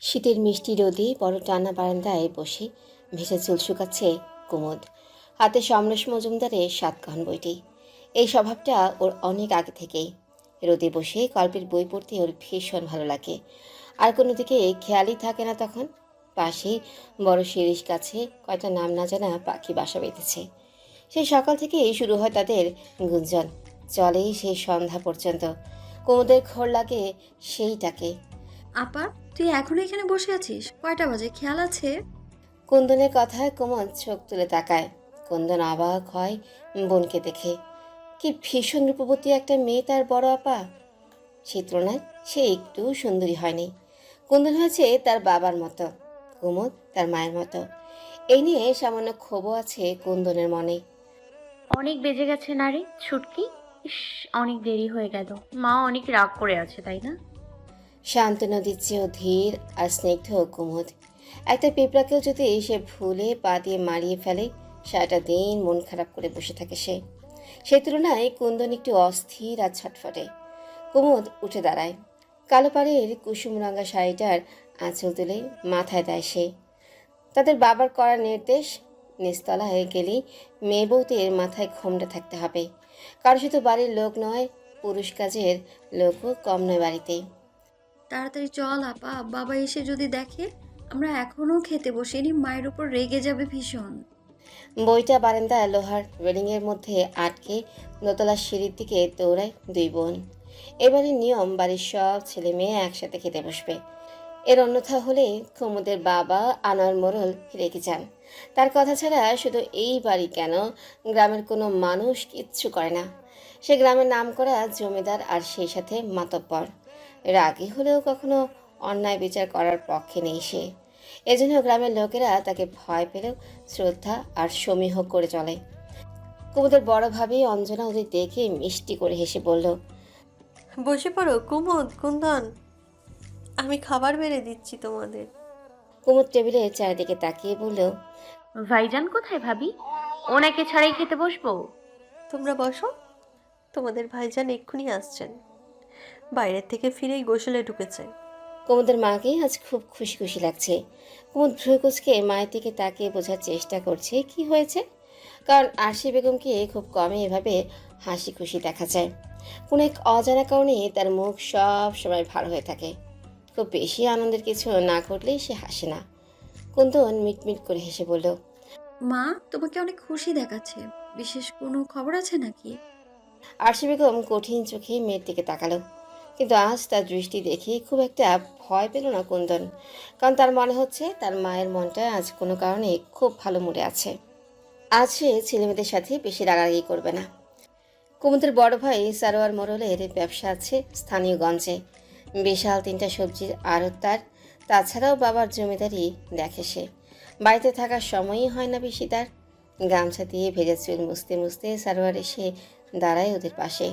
শীতের মিষ্টি রোদে বড় টানা বারান্দায় বসে ভেজা চুল শুকাচ্ছে কুমুদ। হাতে সমরেশ মজুমদারের সাতকাহন বইটি। এই স্বভাবটা ওর অনেক আগে থেকেই। রোদে বসে গল্পের বই পড়তে ওর ভীষণ ভালো লাগে। আর কোনো দিকে খেয়ালই থাকে না তখন। পাশেই বড় শিরীষ গাছে কয়টা নাম না জানা পাখি বাসা বেঁধেছে। সেই সকাল থেকেই শুরু হয় তাদের গুঞ্জন, চলেই সেই সন্ধ্যা পর্যন্ত। কুমুদের ঘোর লাগে সেইটাকে। আপা, তুই এখনো এখানে বসে আছিস? কয়টা বাজে খেয়াল আছে? কুন্দনের কথায় কোমল চোখ তুলে তাকায়। কুন্দন অবাক হয় বোনকে দেখে। কি ভীষণ রূপবতী একটা মেয়ে তার বড় আপা। সেই তুলনায় সে একটু সুন্দরী হয়নি। কুন্দন হয়েছে তার বাবার মতো, কুমুদ তার মায়ের মতো। এই নিয়ে সামান্য ক্ষোভও আছে কুন্দনের মনে। অনেক বেজে গেছে না রে ছুটকি? ইস, অনেক দেরি হয়ে গেল। মা অনেক রাগ করে আছে, তাই না? শান্ত নদীর চেয়েও ধীর আর স্নিগ্ধ কুমুদ। একটা পিঁপড়াকেও যদি সে ভুলে পা দিয়ে মারিয়ে ফেলে, সারাটা দিন মন খারাপ করে বসে থাকে সে। সেই তুলনায় কুন্দন একটু অস্থির আর ছটফটে। কুমুদ উঠে দাঁড়ায়। কালো পাড়ের কুসুম রঙা শাড়িটার আঁচল তুলে মাথায় দেয় সে। তাদের বাবার করা নির্দেশ, নিচতলায় গেলেই মেয়ে বউদের মাথায় ঘোমটা থাকতে হবে। কারো শুধু বাড়ির লোক নয়, পুরুষ কাজের লোকও কম নয় বাড়িতে। তাড়াতাড়ি চল আপা, বাবা এসে যদি দেখে আমরা এখনো খেতে বসিনি, মায়ের উপর রেগে যাবে ভীষণ। বইটা বারান্দায় লোহার রেলিংয়ের মধ্যে আটকে দোতলার সিঁড়ির দিকে দৌড়ায় দুই বোন। এবারের নিয়ম, বাড়ির সব ছেলে মেয়ে একসাথে খেতে বসবে। এর অন্যথা হলে কুমুদের বাবা আনোয়ার মোড়ল রেগে যান। তার কথা ছাড়া শুধু এই বাড়ি কেন, গ্রামের কোনো মানুষ কিচ্ছু করে না। সে গ্রামের নামকরা জমিদার আর সেই সাথে মাতব্বর। রাগী হলেও কখনো অন্যায় বিচার করার পক্ষে নেই সে। এজন্য গ্রামের লোকেরা তাকে ভয় পেলেও শ্রদ্ধা আর সমীহ করে চলে। কুমুদের বড় ভাবি অঞ্জনা ওদের দেখে মিষ্টি করে হেসে বলল, বসে পড়ো কুমুদ, কুন্দন, আমি খাবার বেড়ে দিচ্ছি তোমাদের। কুমুদ টেবিলের চারিদিকে তাকিয়ে বলল, ভাইজান কোথায় ভাবি? ওনাকে ছাড়াই খেতে বসবো? তোমরা বসো, তোমাদের ভাইজান এক্ষুনি আসছেন, বাইরের থেকে ফিরেই গোসলে ঢুকেছে। কুমুদের মাকে আজ খুব খুশি খুশি লাগছে। কুমুদ ভ্রু কুচকে মায়ের দিকে তাকিয়ে বোঝার চেষ্টা করছে কি হয়েছে। কারণ আরশি বেগমকে খুব কমই এভাবে হাসি খুশি দেখা যায়। কোনো এক অজানা কারণে তার মুখ সব সময় ভালো হয়ে থাকে। খুব বেশি আনন্দের কিছু না ঘটলেই সে হাসে না। কুন্দন মিটমিট করে হেসে বলল, মা, তোমাকে অনেক খুশি দেখাচ্ছে, বিশেষ কোনো খবর আছে নাকি? আরশি বেগম কঠিন চোখে মেয়ের দিকে তাকালো। কিন্তু আজ তার দৃষ্টি দেখে খুব একটা ভয় পেল না কুন্দন। কারণ তার মনে হচ্ছে তার মায়ের মনটা আজ কোনো কারণে খুব ভালো মুডে আছে। আজ সে ছেলেমেয়েদের সাথে বেশি রাগারাগি করবে না। কুমুদের বড় ভাই সারোয়ার মোড়লের ব্যবসা আছে স্থানীয় গঞ্জে। বিশাল 3টা সবজির আড়ত তার। তাছাড়াও বাবার জমিদারি দেখে সে। বাড়িতে থাকার সময়ই হয় না বেশি তার। গামছা দিয়ে ভেজা চুল মুছতে মুছতে সারোয়ার এসে দাঁড়ায় ওদের পাশে।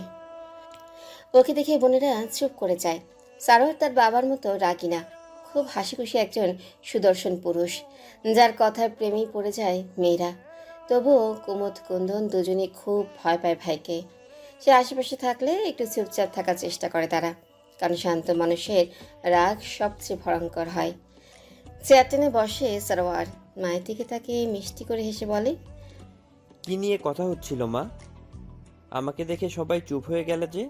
ওকে দেখে বোনেরা চুপ করে যায়। সারোয়ার তার বাবার মতো রাগী না, খুব হাসিখুশি একজন সুদর্শন পুরুষ, যার কথায় প্রেমেই পড়ে যায় মেয়েরা। তবুও কুমুদ কুন্দন দুজনেই খুব ভয় পায় ভাইকে। সে আশেপাশে থাকলে একটু চুপচাপ থাকার চেষ্টা করে তারা, কারণ শান্ত মানুষের রাগ সবচেয়ে ভয়ঙ্কর হয়। চেয়ার টেনে বসে সারোয়ার, মায়ের দিকে তাকে মিষ্টি করে হেসে বলে, কি নিয়ে কথা হচ্ছিল মা? আমাকে দেখে সবাই চুপ হয়ে গেলে যে?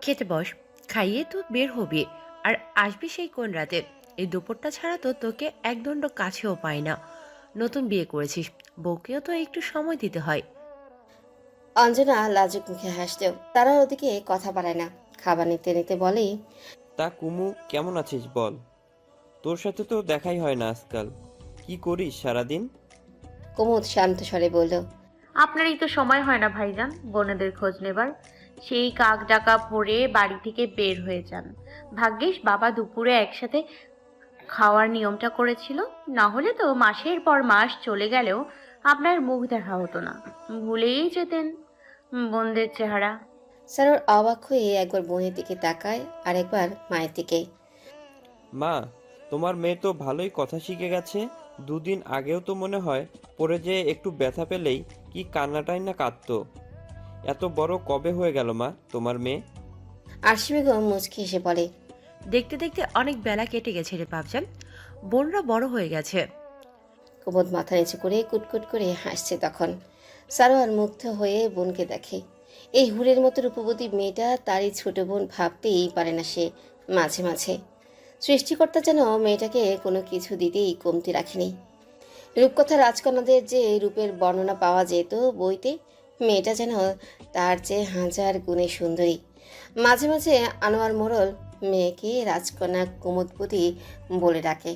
খেতে বস, খাইয়ে তো বের হবি। আর আসবি সেই কোন রাতে? এই দুপুরটা ছাড়া তো তোকে একদণ্ড কাছেও পাই না। নতুন বিয়ে করেছিস, বউকেও তো একটু সময় দিতে হয়। অঞ্জনা লাজুক মুখে হাসলেও তারা ওদিকে কথা বাড়ায় না। খাবার নিতে নিতে বলে, তা কুমু, কেমন আছিস বল? তোর সাথে তো দেখাই হয় না আজকাল। কি করিস সারাদিন? কুমুদ শান্ত স্বরে বলল, আপনারই তো সময় হয় না ভাইজান বোনেদের খোঁজ নেবার। সেই কাক ডাকা ভোরে বাড়ি থেকে বের হয়ে যান। ভাগ্যিস বাবা দুপুরে একসাথে খাওয়ার নিয়মটা করেছিল, না হলে তো মাসের পর মাস চলে গেলেও আপনার মুখ দেখা হতো না। ভুলেই যেতেন বোনদের চেহারা। সারোর অবাক হয়ে একবার বোনের দিকে তাকায় আর একবার মায়ের দিকে। মা, তোমার মেয়ে তো ভালোই কথা শিখে গেছে। দুদিন আগেও তো মনে হয় পড়ে যে একটু ব্যথা পেলেই কি কান্নাটাই না কাঁদতো। এত বড় কবে হয়ে গেল মা তোমার মেয়ে? আরশি বেগম মুচকি এসে বলে, দেখতে দেখতে অনেক বেলা কেটে গেছে রে বাপজান। বোনরা বড় হয়ে গেছে। কুমুদ মাথা নিচু করে কুটকুট করে হাসছে তখন। সারোয়ার মুগ্ধ হয়ে বোনকে দেখে। এই হুরের মতো রূপবতী মেয়েটা তারই ছোট বোন ভাবতেই পারে না সে মাঝে মাঝে। সৃষ্টিকর্তা যেন মেয়েটাকে কোনো কিছু দিতেই কমতি রাখেনি। রূপকথা রাজকন্যাদের যে রূপের বর্ণনা পাওয়া যেত বইতে, মেয়েটা যেন তার চেয়ে হাজার গুণে সুন্দরী। মাঝে মাঝে আনোয়ার মোড়ল মেয়েকে রাজকন্যা কুমুদপতি বলে ডাকে।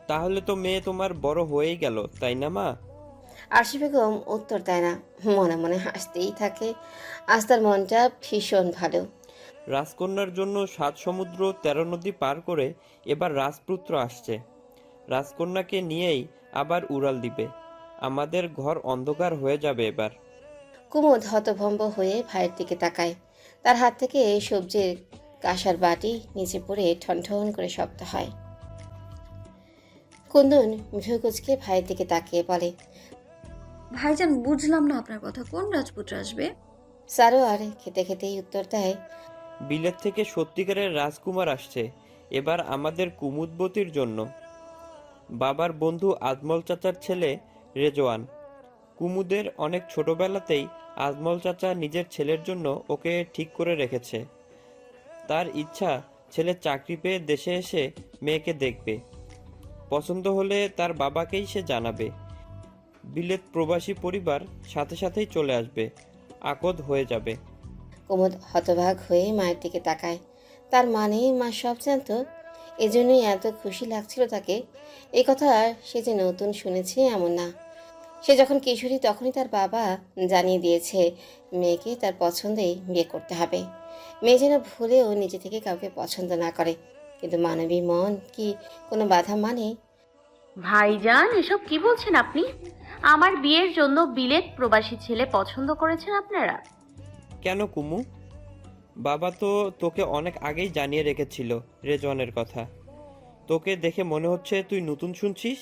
তাহলে তো মেয়ে তোমার বড় হয়েই গেল, তাই না মা? আরশি বেগম উত্তর দেয় না, মনে মনে হাসতেই থাকে। আজ তার মনটা ভীষণ ভালো। রাজকন্যার জন্য 7 সমুদ্র 13 নদী পার করে এবার রাজপুত্র আসছে। রাজকন্যাকে নিয়েই আবার উড়াল দিবে। আমাদের ঘর অন্ধকার হয়ে যাবে এবার। কুমুদ হতভম্ব হয়ে ভাইয়ের দিকে তাকায়। তার হাত থেকে সবজির কাঁসার বাটি নিচে পড়ে ঠনঠন করে শব্দ হয়। কুন্দন ভ্রুকুচকে ভাইয়ের দিকে তাকিয়ে বলে, ভাইজান, বুঝলাম না আপনার কথা, কোন রাজপুত্র আসবে? সারোয়ার খেতে খেতেই উত্তর দেয়, বিলেত থেকে সত্যিকারের রাজকুমার আসছে এবার আমাদের কুমুদবতীর জন্য। বাবার বন্ধু আজমল চাচার ছেলে রেজওয়ান। কুমুদের অনেক ছোটবেলাতেই আজমল চাচা নিজের ছেলের জন্য ওকে ঠিক করে রেখেছে। তার ইচ্ছা ছেলে চাকরি পেয়ে দেশে এসে মেয়েকে দেখবে। পছন্দ হলে তার বাবাকেই সে জানাবে। বিলেত প্রবাসী পরিবার সাথে সাথেই চলে আসবে, আকদ হয়ে যাবে। কুমুদ হতবাক হয়ে মায়ের দিকে তাকায়। তার মানে মা সব জানত, এজন্যই এত খুশি লাগছিল তাকে। এই কথা সে যে নতুন শুনেছে এমন না। সে যখন কিশোরী তখনই তার বাবা জানিয়ে দিয়েছে মেয়েকে তার পছন্দেই বিয়ে করতে হবে। মেয়ে যেন ভুলেও নিজে থেকে কাউকে পছন্দ না করে, কিন্তু মানবী মন কি কোনো বাধা মানে? ভাইজান, এসব কি বলছেন আপনি? আমার বিয়ের জন্য বিলেত প্রবাসী ছেলে পছন্দ করেছেন আপনারা? কেন কুমু? বাবা তো তোকে অনেক আগেই জানিয়ে রেখেছিল রেজওয়ানের কথা। তোকে দেখে মনে হচ্ছে তুই নতুন শুনছিস।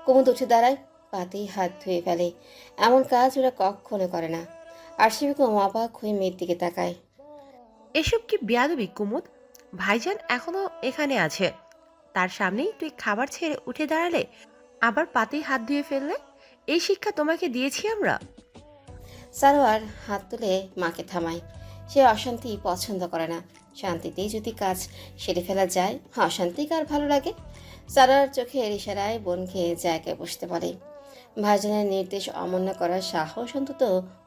কুমুদ উঠে দাঁড়ায়, পাতেই হাত ধুয়ে ফেলে। এমন কাজ ওরা কখনো করে না। আরশি বেগম অবাক হয়ে মেয়ের দিকে তাকায়। এসব কি বেয়াদবি কুমুদ? ভাইজান এখনো এখানে আছে, তার সামনেই তুই খাবার ছেড়ে উঠে দাঁড়ালে, আবার পাতেই হাত ধুয়ে ফেললে। এই শিক্ষা তোমাকে দিয়েছি আমরা? সারোয়ার হাত তুলে মাকে থামায়। সে অশান্তি পছন্দ করে না। শান্তিতেই যদি কাজ সেরে ফেলা যায়, অশান্তি কার ভালো লাগে? সারোয়ার চোখের ইশারায় বোনকে জায়গায় বসতে বলে। ভাইজানের নির্দেশ অমান্য করার সাহস অন্তত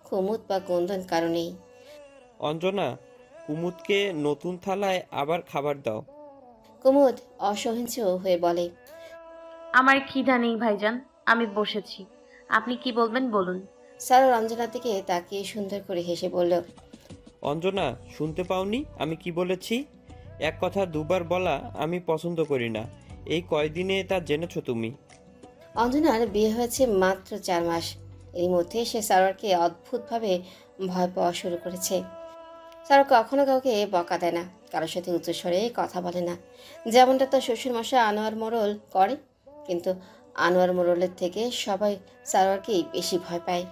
কুমুদ বা কুন্দন কারণেই। অঞ্জনা, কুমুদকে নতুন থালায় আবার খাবার দাও। কুমুদ অসহিঞ্চ হয়ে বলে, আমার খিদা নেই ভাইজান, আমি বসেছি। আপনি কি বলবেন বলুন। সারোয়ার অঞ্জনার দিকে তাকিয়ে সুন্দর করে হেসে বলল, অঞ্জনা, শুনতে পাওনি আমি কি বলেছি? এক কথা দুবার বলা আমি পছন্দ করি না। এই কয়দিনে তা জেনেছো তুমি? অঞ্জনার বিয়ে হয়েছে মাত্র 4 মাস। এর মধ্যে সে সারোয়ারকে অদ্ভুতভাবে ভয় পাওয়া শুরু করেছে। সারোয়ার কখনো কাউকে বকা দেয় না, কারোর সাথে উচ্চস্বরে কথা বলে না, যেমনটা তার শ্বশুরমশাই আনোয়ার মোড়ল করে। কিন্তু আনোয়ার মোড়লের থেকে সবাই সারোয়ারকেই বেশি ভয় পায়।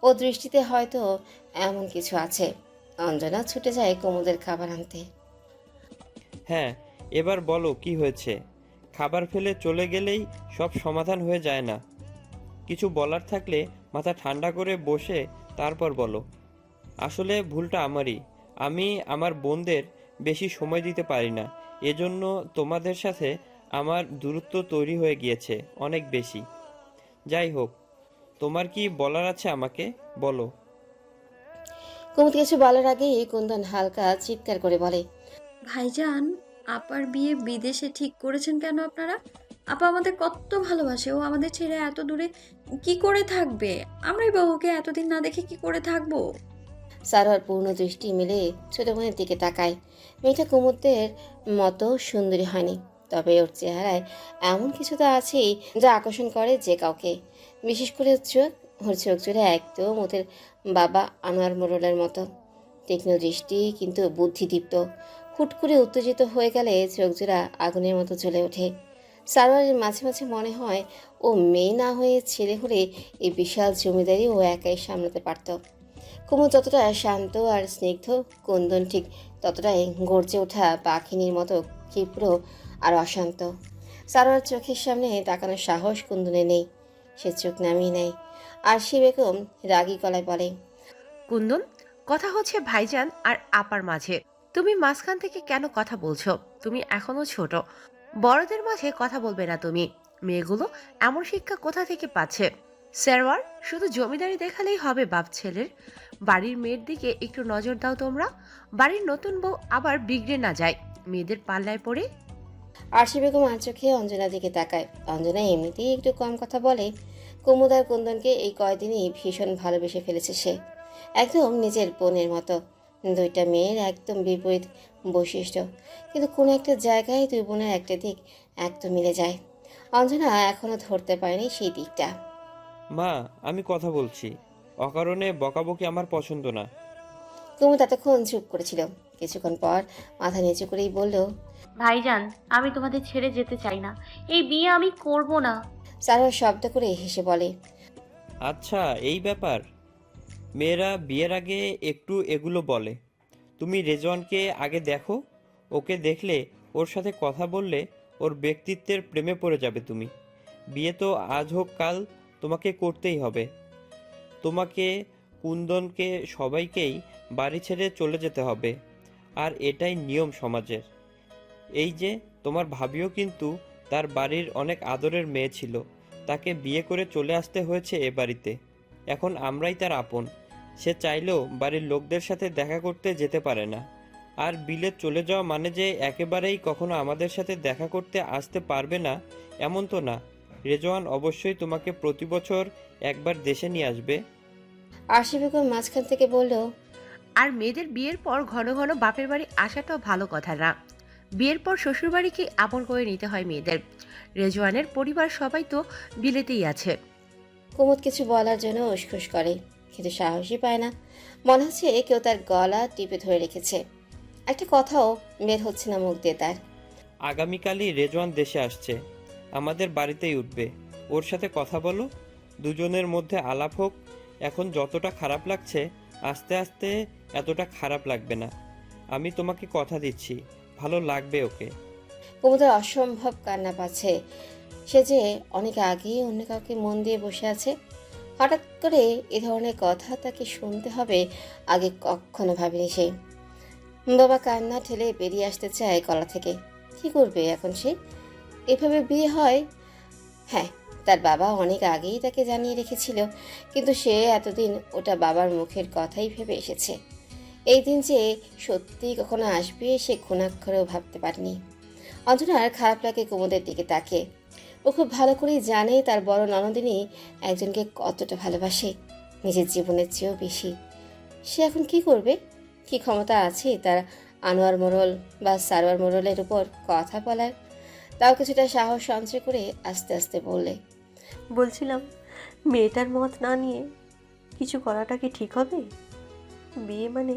ও দৃষ্টিতে হয়তো এমন কিছু আছে। অঞ্জনা ছুটে যায় কুমুদের খাবার আনতে। হ্যাঁ, এবার বলো কি হয়েছে? খাবার ফেলে চলে গেলেই সব সমাধান হয়ে যায় না। কিছু বলার থাকলে মাথা ঠান্ডা করে বসে তারপর বলো। আসলে ভুলটা আমারই। আমি আমার বোনদের বেশি সময় দিতে পারি না, এজন্য তোমাদের সাথে আমার দূরত্ব তৈরি হয়ে গিয়েছে অনেক বেশি। যাই হোক, তোমার কি বলার আছে আমাকে বলো। কুমুদ কিছু বলার আগেই কুন্দন হালকা চিৎকার করে বলে, ভাইজান, আপার বিয়ে বিদেশে ঠিক করেছেন কেন আপনারা? আপা আমাদের কত ভালোবাসে, ও আমাদের ছেড়ে এত দূরে কি করে থাকবে? আমরাই বা ওকে এতদিন না দেখে কি করে থাকবো? সারোয়ার পূর্ণ দৃষ্টি মিলে ছোট বোনের দিকে তাকায়। মেয়েটা কুমুদের মতো সুন্দরী হয়নি, তবে ওর চেহারায় এমন কিছু তো আছেই যা আকর্ষণ করে যে কাউকে। বিশেষ করে চোখ, ওর চোখ জোড়া একদম ওদের বাবা আনোয়ার মোড়লের মতো। তীক্ষ্ণ দৃষ্টি কিন্তু বুদ্ধিদীপ্ত। হুট করে উত্তেজিত হয়ে গেলে চোখ জোড়া আগুনের মতো জ্বলে ওঠে। সারোয়ারের মাঝে মাঝে মনে হয় ও মেয়ে না হয়ে ছেলে হলে এই বিশাল জমিদারি ও একাই সামলাতে পারত। কুমুদ যতটা শান্ত আর স্নিগ্ধ, কুন্দন ঠিক ততটাই গর্জে ওঠা পাখিনীর মতো ক্ষিপ্র আর অশান্ত। সারোয়ার চোখের সামনে তাকানোর সাহস কুন্দনে নেই। সে চোখ নামিয়ে নেয়। আরশি বেগম রাগী গলায় বলে, কুন্দন, কথা হচ্ছে ভাইজান আর আপার মাঝে। তুমি মাঝখান থেকে কেন কথা বলছো? তুমি এখনো ছোট, বড়দের মাঝে কথা বলবে না তুমি। মেয়েগুলো এমন শিক্ষা কোথা থেকে পাচ্ছে? স্যারওয়ার, শুধু জমিদারি দেখালেই হবে বাপ ছেলের? বাড়ির মেয়ের দিকে একটু নজর দাও তোমরা। বাড়ির নতুন বউ আবার বিগড়ে না যায় মেয়েদের পাল্লায় পড়ে। আরশি বেগম আর চোখে অঞ্জনার দিকে তাকায়। অঞ্জনা এমনিতেই একটু কম কথা বলে। কুমুদ আর কুন্দনকে এই কয়দিনই ভীষণ ভালোবেসে ফেলেছে সে, একদম নিজের বোনের মতো। দুইটা মেয়ের একদম বিপরীত বৈশিষ্ট্য, কিন্তু কোনো একটা জায়গায় দুই বোনের একটা দিক একদম মিলে যায়। অঞ্জনা এখনো ধরতে পারেনি সেই দিকটা। মা, আমি কথা বলছি। অকারণে বকাবকি আমার পছন্দ না। কুমুদ এতক্ষণ চুপ করেছিল, কিছুক্ষণ পর মাথা নিচু করেই বলল, ভাইজান, আমি তোমাদের ছেড়ে যেতে চাই না। এই বিয়ে আমি করব না। সারোয়ার শব্দ করে হেসে বলে, আচ্ছা, এই ব্যাপার। মেয়েরা বিয়ের আগে একটু এগুলো বলে। তুমি রেজওয়ানকে আগে দেখো। ওকে দেখলে, ওর সাথে কথা বললে ওর ব্যক্তিত্বের প্রেমে পড়ে যাবে তুমি। বিয়ে তো আজ হোক কাল তোমাকে করতেই হবে। তোমাকে, কুন্দনকে, সবাইকেই বাড়ি ছেড়ে চলে যেতে হবে। আর এটাই নিয়ম সমাজের। এই যে তোমার ভাবিও কিন্তু তার বাড়ির অনেক আদরের মেয়ে ছিল, তাকে বিয়ে করে চলে আসতে হয়েছে এ বাড়িতে। এখন আমরাই তার আপন। সে চাইলেও বাড়ির লোকদের সাথে দেখা করতে যেতে পারে না। আর বিলেত চলে যাওয়া মানে যে একেবারেই কখনো আমাদের সাথে দেখা করতে আসতে পারবে না এমন তো না। রেজওয়ান অবশ্যই তোমাকে প্রতি বছর একবার দেশে নিয়ে আসবে। আরশি বেগম মাঝখান থেকে বলল, আর মেয়েদের বিয়ের পর ঘন ঘন বাপের বাড়ি আসাটাও ভালো কথা না। বিয়ের পর শ্বশুরবাড়িকে আপন করে নিতে হয় মেয়েদের। রেজওয়ানের পরিবার সবাই তো বিলেতেই আছে। কুমুদ কিছু বলার জন্য উসখুস করে, কিন্তু সাহসই পায় না। মনে হচ্ছে কেউ তার গলা টিপে ধরে রেখেছে। একটা কথাও বের হচ্ছে না মুখ দিয়ে তার। আগামীকালই রেজওয়ান দেশে আসছে, আমাদের বাড়িতেই উঠবে। ওর সাথে কথা বলো, দুজনের মধ্যে আলাপ হোক। এখন যতটা খারাপ লাগছে, আস্তে আস্তে এতটা খারাপ লাগবে না। আমি তোমাকে কথা দিচ্ছি, ভালো লাগবে ওকে। কুমুদের অসম্ভব কান্না পাচ্ছে। সে যে অনেক আগেই অন্য কাউকে মন দিয়ে বসে আছে। হঠাৎ করে এ ধরনের কথা তাকে শুনতে হবে, আগে কখনো ভাবেনি সে। বাবা কান্না ঠেলে বেরিয়ে আসতে চায় গলা থেকে। কি করবে এখন সে? এভাবে বিয়ে হয়? হ্যাঁ, তার বাবা অনেক আগেই তাকে জানিয়ে রেখেছিল, কিন্তু সে এতদিন ওটা বাবার মুখের কথাই ভেবে এসেছে। এই দিন যে সত্যিই কখনো আসবে সে ঘুণাক্ষরেও ভাবতে পারেনি। অঞ্জনার খারাপ লাগে কুমুদের দিকে তাকে। ও খুব ভালো করেই জানে তার বড় ননদিনী একজনকে কতটা ভালোবাসে, নিজের জীবনের চেয়েও বেশি। সে এখন কি করবে? কি ক্ষমতা আছে তার আনোয়ার মোড়ল বা সারোয়ার মোড়লের উপর কথা বলার? তাও কিছুটা সাহস সঞ্চয় করে আস্তে আস্তে বললে, বলছিলাম, মেয়েটার মত না নিয়ে কিছু করাটা কি ঠিক হবে? বিয়ে মানে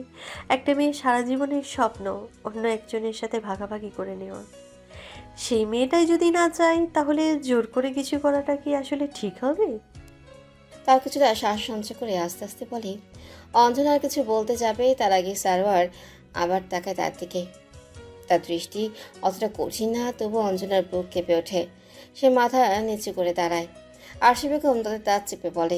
একটা মেয়ে সারা জীবনের স্বপ্ন অন্য একজনের সাথে ভাগাভাগি করে নেওয়া। সেই মেয়েটাই যদি না চায়, তাহলে জোর করে কিছু করাটা কি আসলে ঠিক হবে? তাও কিছুটা সাহস সঞ্চয় করে আস্তে আস্তে বলে। অঞ্জনা আর কিছু বলতে যাবে তার আগে সারোয়ার আবার তাকায় তার দিকে। তার দৃষ্টি অতটা কঠিন না, তবু অঞ্জনার বুক কেঁপে ওঠে। সে মাথা নিচু করে দাঁড়ায়। আরশি বেগম তাদের দাঁত চেপে বলে,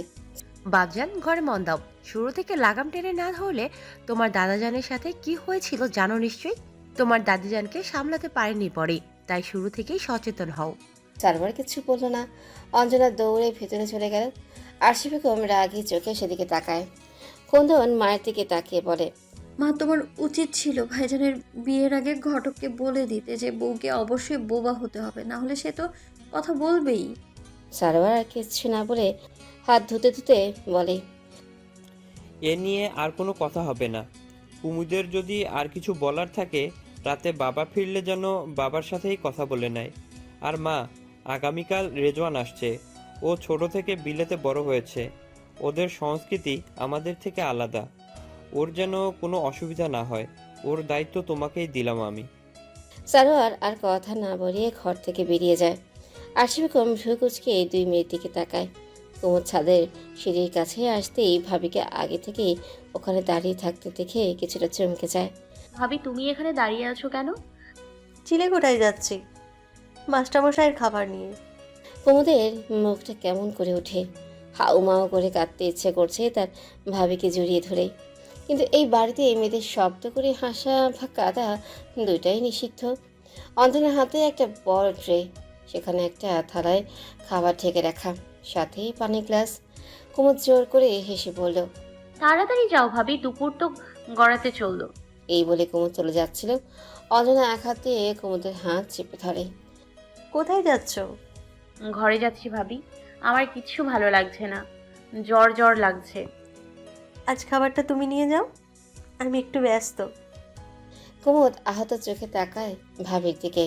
বাপজান, ঘরে মন দাও। শুরু থেকে লাগাম টেনে না ধরলে তোমার দাদাজানের সাথে কি হয়েছিল জানো নিশ্চয়ই। তোমার দাদিজানকে সামলাতে পারেনি পরে, তাই শুরু থেকেই সচেতন হও। সারোয়ার কিছু বলল না। অঞ্জনা দৌড়ে ভেতরে চলে গেল। আরশি বেগম রাগী চোখে সেদিকে তাকায়। কুন্দন মায়ের দিকে তাকিয়ে বলে, মা, তোমার উচিত ছিল ভাইজানের বিয়ের আগে ঘটককে বলে দিতে যে বউকে অবশ্যই বোবা হতে হবে, না হলে সে তো কথা বলবেই। সারোয়ার আর কিছু না বলে হাত ধুতে ধুতে বলে, এ নিয়ে আর কোনো কথা হবে না। কুমুদের যদি আর কিছু বলার থাকে, রাতে বাবা ফিরলে যেন বাবার সাথেই কথা বলে নেয়। আর মা, আগামীকাল রেজওয়ান আসছে। ও ছোট থেকে বিলেতে বড় হয়েছে। ওদের সংস্কৃতি আমাদের থেকে আলাদা। ওর যেন কোনো অসুবিধা না হয়, ওর দায়িত্ব তোমাকেই দিলাম আমি। সারোয়ার আর কথা না বলিয়ে ঘর থেকে বেরিয়ে যায়। আরশি বেগম ভ্রু কুচকে দুই মেয়ের দিকে তাকায়। কুমুদ ছাদের সিঁড়ির কাছে আসতেই ভাবিকে আগে থেকেই ওখানে দাঁড়িয়ে থাকতে দেখে কিছুটা চমকে যায়। ভাবি, তুমি এখানে দাঁড়িয়ে আছো কেন? চিলেকোঠায় যাচ্ছি মাস্টারমশাইয়ের খাবার নিয়ে। কুমুদের মুখটা কেমন করে ওঠে, হাউমাউ করে কাঁদতে ইচ্ছে করছে তার ভাবিকে জড়িয়ে ধরে। কিন্তু এই বাড়িতে মেয়েদের শব্দ করে হাসা বা কাঁদা দুইটাই নিষিদ্ধ। অন্তনের হাতে একটা বড় ট্রে, সেখানে একটা থালায় খাবার ঢেকে রাখা, সাথে পানি গ্লাস। কুমুদ জোর করে হেসে বলল, তাড়াতাড়ি যাও ভাবি, দুপুর তো গড়াতে চললো। এই বলে কুমুদ চলে যাচ্ছিল। অঞ্জনা এক হাত দিয়ে কুমুদের হাত চেপে ধরে। কোথায় যাচ্ছ? ঘরে যাচ্ছি ভাবি, আমার কিচ্ছু ভালো লাগছে না, জ্বর জ্বর লাগছে। আজ খাবারটা তুমি নিয়ে যাও, আমি একটু ব্যস্ত। কুমুদ আহত চোখে তাকায় ভাবির দিকে।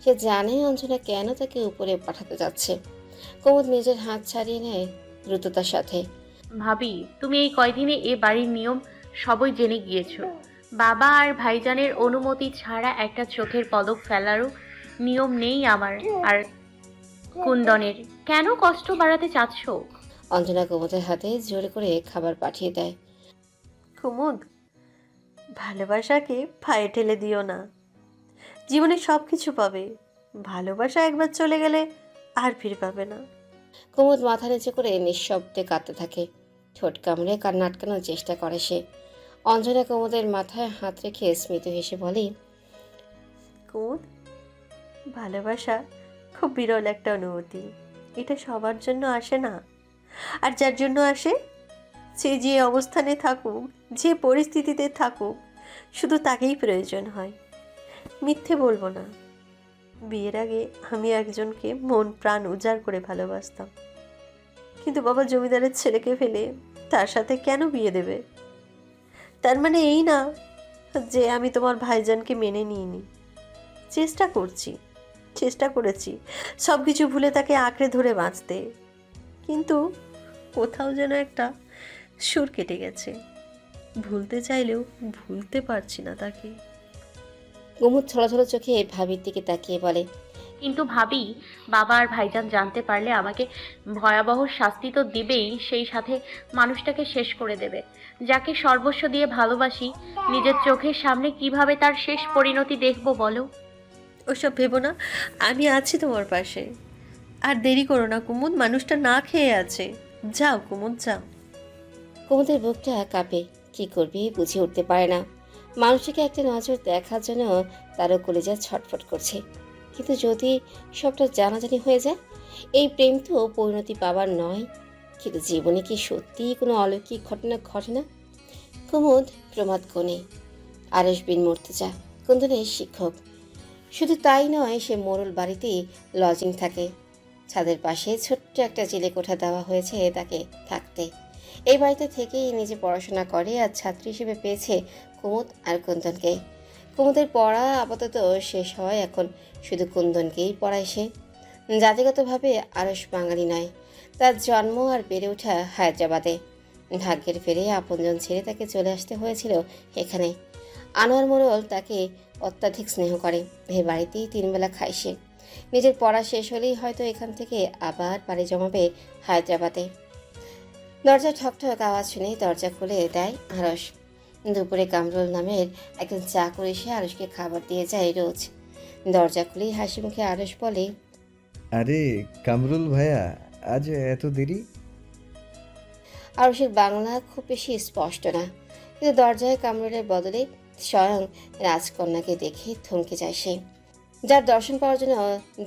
সে জানে অঞ্জনা কেন তাকে উপরে পাঠাতে যাচ্ছে। কুমুদ নিজের হাত ছাড়িয়ে নেয় দ্রুততার সাথে। ভাবি, তুমি এই কয়দিনে এ বাড়ির নিয়ম সবই জেনে গিয়েছো। বাবা আর ভাইজানের অনুমতি ছাড়া একটা চোখের পলক ফেলারও নিয়ম নেই আমার আর কুন্দনের। কেন কষ্ট বাড়াতে চাচ্ছ? অঞ্জনা কুমুদের হাতে জোরে করে খাবার পাঠিয়ে দেয়। কুমুদ, ভালোবাসাকে পায়ে ঠেলে দিও না। জীবনে সব কিছু পাবে, ভালোবাসা একবার চলে গেলে আর ফিরে পাবে না। কুমুদ মাথা নিচে করে নিঃশব্দে কাঁদতে থাকে। ঠোঁট কামড়ে কান্না আটকানোর চেষ্টা করে সে। অঞ্জনা কুমুদের মাথায় হাত রেখে স্মিত হেসে বলে, কুমুদ, ভালোবাসা খুব বিরল একটা অনুভূতি। এটা সবার জন্য আসে না, আর যার জন্য আসে সে যে অবস্থানে থাকুক, যে পরিস্থিতিতে থাকুক, শুধু তাকেই প্রয়োজন হয়। মিথ্যে বলবো না, বিয়ের আগে আমি একজনকে মন প্রাণ উজাড় করে ভালোবাসতাম, কিন্তু বাবা জমিদারের ছেলেকে ফেলে তার সাথে কেন বিয়ে দেবে? তার মানে এই না যে আমি তোমার ভাইজানকে মেনে নিইনি। চেষ্টা করেছি সব কিছু ভুলে তাকে আঁকড়ে ধরে বাঁচতে, কিন্তু কোথাও যেন একটা সুর কেটে গেছে। ভুলতে চাইলেও ভুলতে পারছি না তাকে। কুমুদ ছলছল চোখে ভাবির দিকে তাকিয়ে বলে, কিন্তু ভাবি, বাবা আর ভাইজান জানতে পারলে আমাকে ভয়াবহ শাস্তি তো দিবেই, সেই সাথে মানুষটাকে শেষ করে দেবে যাকে সর্বস্ব দিয়ে ভালোবাসি। নিজের চোখের সামনে কিভাবে তার শেষ পরিণতি দেখবো বলো? ওসব ভেবো না, আমি আছি তোমার পাশে। আর দেরি করো না কুমুদ, মানুষটা না খেয়ে আছে। যাও কুমুদ, যাও। কুমুদের বুকটা কাঁপে, কি করবি বুঝে উঠতে পারে না। মানুষটাকে একটা নজর দেখার জন্য তারও কলিজা ছটফট করছে। কিন্তু যদি সবটা জানাজানি হয়ে যায়, এই প্রেম তো পরিণতি পাবার নয়। কিন্তু জীবনে কি সত্যিই কোনো অলৌকিক ঘটনা ঘটে না? কুমুদ প্রমাদ কোণে, আরশ বিন মুর্তজা কুন্দনের শিক্ষক। শুধু তাই নয়, সে মোড়ল বাড়িতেই লজিং থাকে। ছাদের পাশে ছোট্ট একটা চিলে কোঠা দেওয়া হয়েছে তাকে থাকতে। এই বাড়িতে থেকেই নিজে পড়াশোনা করে, আর ছাত্রী হিসেবে পেয়েছে কুমুদ আর কুন্দনকে। কুমুদের পড়া আপাতত শেষ হয়, এখন শুধু কুন্দনকেই পড়ায় সে। জাতিগতভাবে আরশ বাঙালি নয়, তার জন্ম আর বেড়ে ওঠা হায়দ্রাবাদে। ভাগ্যের ফেরে আপনজন ছেড়ে তাকে চলে আসতে হয়েছিল এখানে। আনোয়ার মোড়ল তাকে অত্যাধিক স্নেহ করে। এ বাড়িতেই 3 বেলা খায় সে। নিজের পড়া শেষ হলেই হয়তো এখান থেকে আবার পাড়ি জমাবে হায়দ্রাবাদে। দরজা ঠকঠক আওয়াজ শুনে দরজা খুলে দেয় আরশ। দুপুরে কামরুল নামের একজন চাকর এসে আরশকে খাবার দিয়ে যায় রোজ। দরজা খুলেই হাসি মুখে আরশ বলে, আরে কামরুল ভাইয়া, আজ এত দেরি? আরশের বাংলা খুব বেশি স্পষ্ট না, কিন্তু দরজায় কামরুলের বদলে স্বয়ং রাজকন্যাকে দেখে থমকে যায় সে, যার দর্শন পাওয়ার জন্য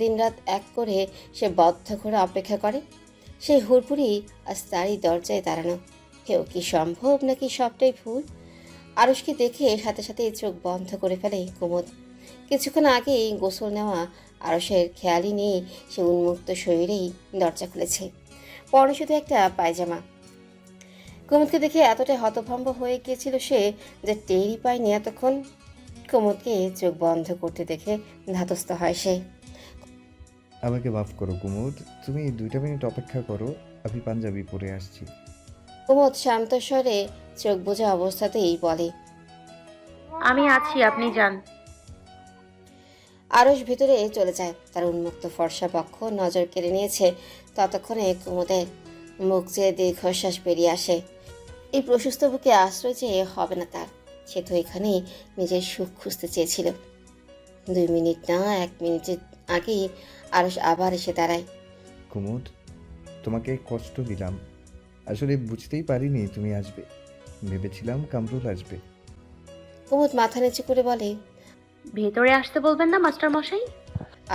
দিনরাত এক করে সে বদ্ধ করে অপেক্ষা করে। সেই হুড়পুরি আজ তারই দরজায় দাঁড়ানো। কেউ কি সম্ভব, নাকি সবটাই ভুল? আরশকে দেখে সাথে সাথে চোখ বন্ধ করে ফেলে কুমুদ। কিছুক্ষণ আগেই গোসল নেওয়া আরশের খেয়ালই নেই সে উন্মুক্ত শরীরেই দরজা খুলেছে, পরে শুধু একটা পায়জামা। কুমুদকে দেখে এতটাই হতভম্ব হয়ে গিয়েছিল সে যে টেরই পায়নি এতক্ষণ। কুমুদকে চোখ বন্ধ করতে দেখে ধাতস্থ হয় সে। আমাকে মাফ করো কুমুদ, তুমি 2টা মিনিট অপেক্ষা করো, আমি পাঞ্জাবি পরে আসছি। কুমুদ শান্ত স্বরে চোখ বোঝা অবস্থাতেই বলে, আমি আছি, আপনি যান। আরশ ভিতরে চলে যায়। তার উন্মুক্ত ফর্সা পক্ষ নজর কেড়ে নিয়েছে। ততক্ষণে কুমুদের মুখ চেয়ে দীর্ঘশ্বাস বেরিয়ে আসে। এই প্রশস্ত বুকে আশ্রয় চেয়ে হবে না তার। সে তো এখানেই নিজের সুখ খুঁজতে চেয়েছিল। 2 মিনিট না 1 মিনিটের আগেই আরশ আবার এসে দাঁড়ায়। কুমুদ, তোমাকে কষ্ট দিলাম। আসলে বুঝতেই পারিনি তুমি আসবে। ভেবেছিলাম কামরুল আসবে। কুমুদ মাথা নিচু করে বলে। ভেতরে আসতে বলবেন না মাস্টার মশাই?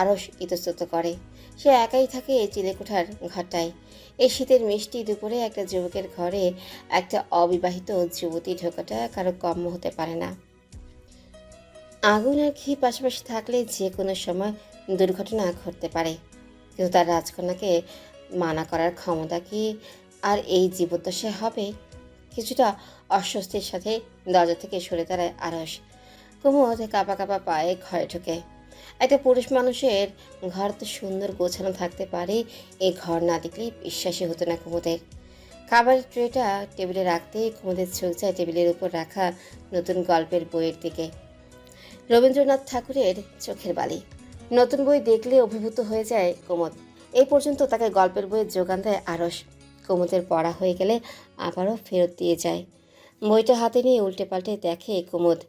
আরশ ইতস্তত করে। সে একাই থাকে এই চিলেকোঠার ঘরটায়। এই শীতের মিষ্টি দুপুরে একটা যুবকের ঘরে একটা অবিবাহিত যুবতী ঢোকাটা কারো কম্য হতে পারে না। আগুন আর ঘি পাশাপাশি থাকলে যে কোনো সময় দুর্ঘটনা ঘটতে পারে, কিন্তু তার রাজকন্যাকে মানা করার ক্ষমতা কি আর এই জীবদ্দশায় হবে? কিছুটা অস্বস্তির সাথে দরজা থেকে সরে দাঁড়ায় আরশ। কুমুদ কাঁপা কাঁপা পায়ে ঘরে ঢোকে। একটা পুরুষ মানুষের ঘর তো সুন্দর গোছানো থাকতে পারে, এই ঘর না দেখলেই বিশ্বাসই হতো না কুমুদের। খাবারের ট্রেটা টেবিলে রাখতেই কুমুদের চোখ যায় টেবিলের উপর রাখা নতুন গল্পের বইয়ের দিকে। রবীন্দ্রনাথ ঠাকুরের চোখের বালি। নতুন বই দেখলে অভিভূত হয়ে যায় কুমুদ। এই পর্যন্ত তাকে গল্পের বইয়ের যোগান দেয় আরশ। কুমুদের পড়া হয়ে গেলে আবারও ফেরত দিয়ে যায়। বইটা হাতে নিয়ে উল্টে পাল্টে দেখে কুমুদ।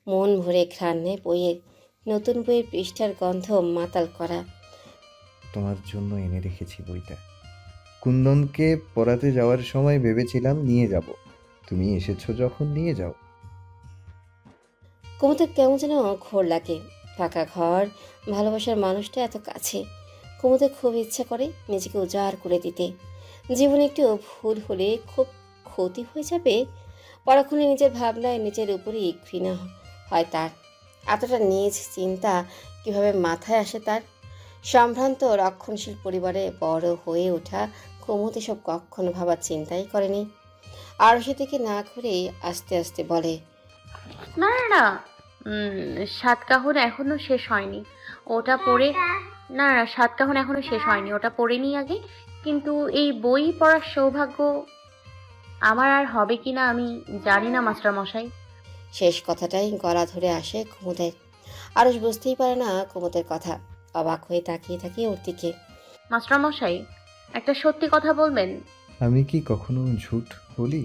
মন ভরে ঘ্রাণ নেয় বইয়ের। নতুন বইয়ের পৃষ্ঠার গন্ধ মাতাল করা। তোমার জন্য এনে রেখেছি বইটা। কুন্দনকে পড়াতে যাওয়ার সময় ভেবেছিলাম নিয়ে যাব। তুমি এসেছো যখন নিয়ে যাও। কুমুদের কেমন যেন ঘোর লাগে। ফাঁকা ঘর, ভালোবাসার মানুষটা এত কাছে। কুমুদের খুব ইচ্ছা করে নিজেকে উজাড় করে দিতে। জীবনে একটু ভুল হলে খুব ক্ষতি হয়ে যাবে। পরক্ষণে নিজের ভাবনায় নিজের উপরই ঘৃণা হয় তার। এতটা নিজ চিন্তা কিভাবে মাথায় আসে তার? সম্ভ্রান্ত রক্ষণশীল পরিবারে বড় হয়ে ওঠা কুমুদ এসব কখনো ভাবার চিন্তাই করেনি। আর সেদিকে না করে আস্তে আস্তে বলে। না না না, সাতকাহন এখনো শেষ হয়নি। ওটা পড়ে না না, সাতকাহন এখনো শেষ হয়নি, ওটা পড়ে নি আগে। কিন্তু এই বই পড়ার সৌভাগ্য আমার আর হবে কি না আমি জানি না মাস্টার মশাই। শেষ কথাটাই গলা ধরে আসে কুমুদের। আরশ বুঝতেই পারে না কুমুদের কথা। অবাক হয়ে তাকিয়ে থাকে ওর দিকে। মাস্টার মশাই, একটা সত্যি কথা বলবেন? আমি কি কখনো ঝুট বলি?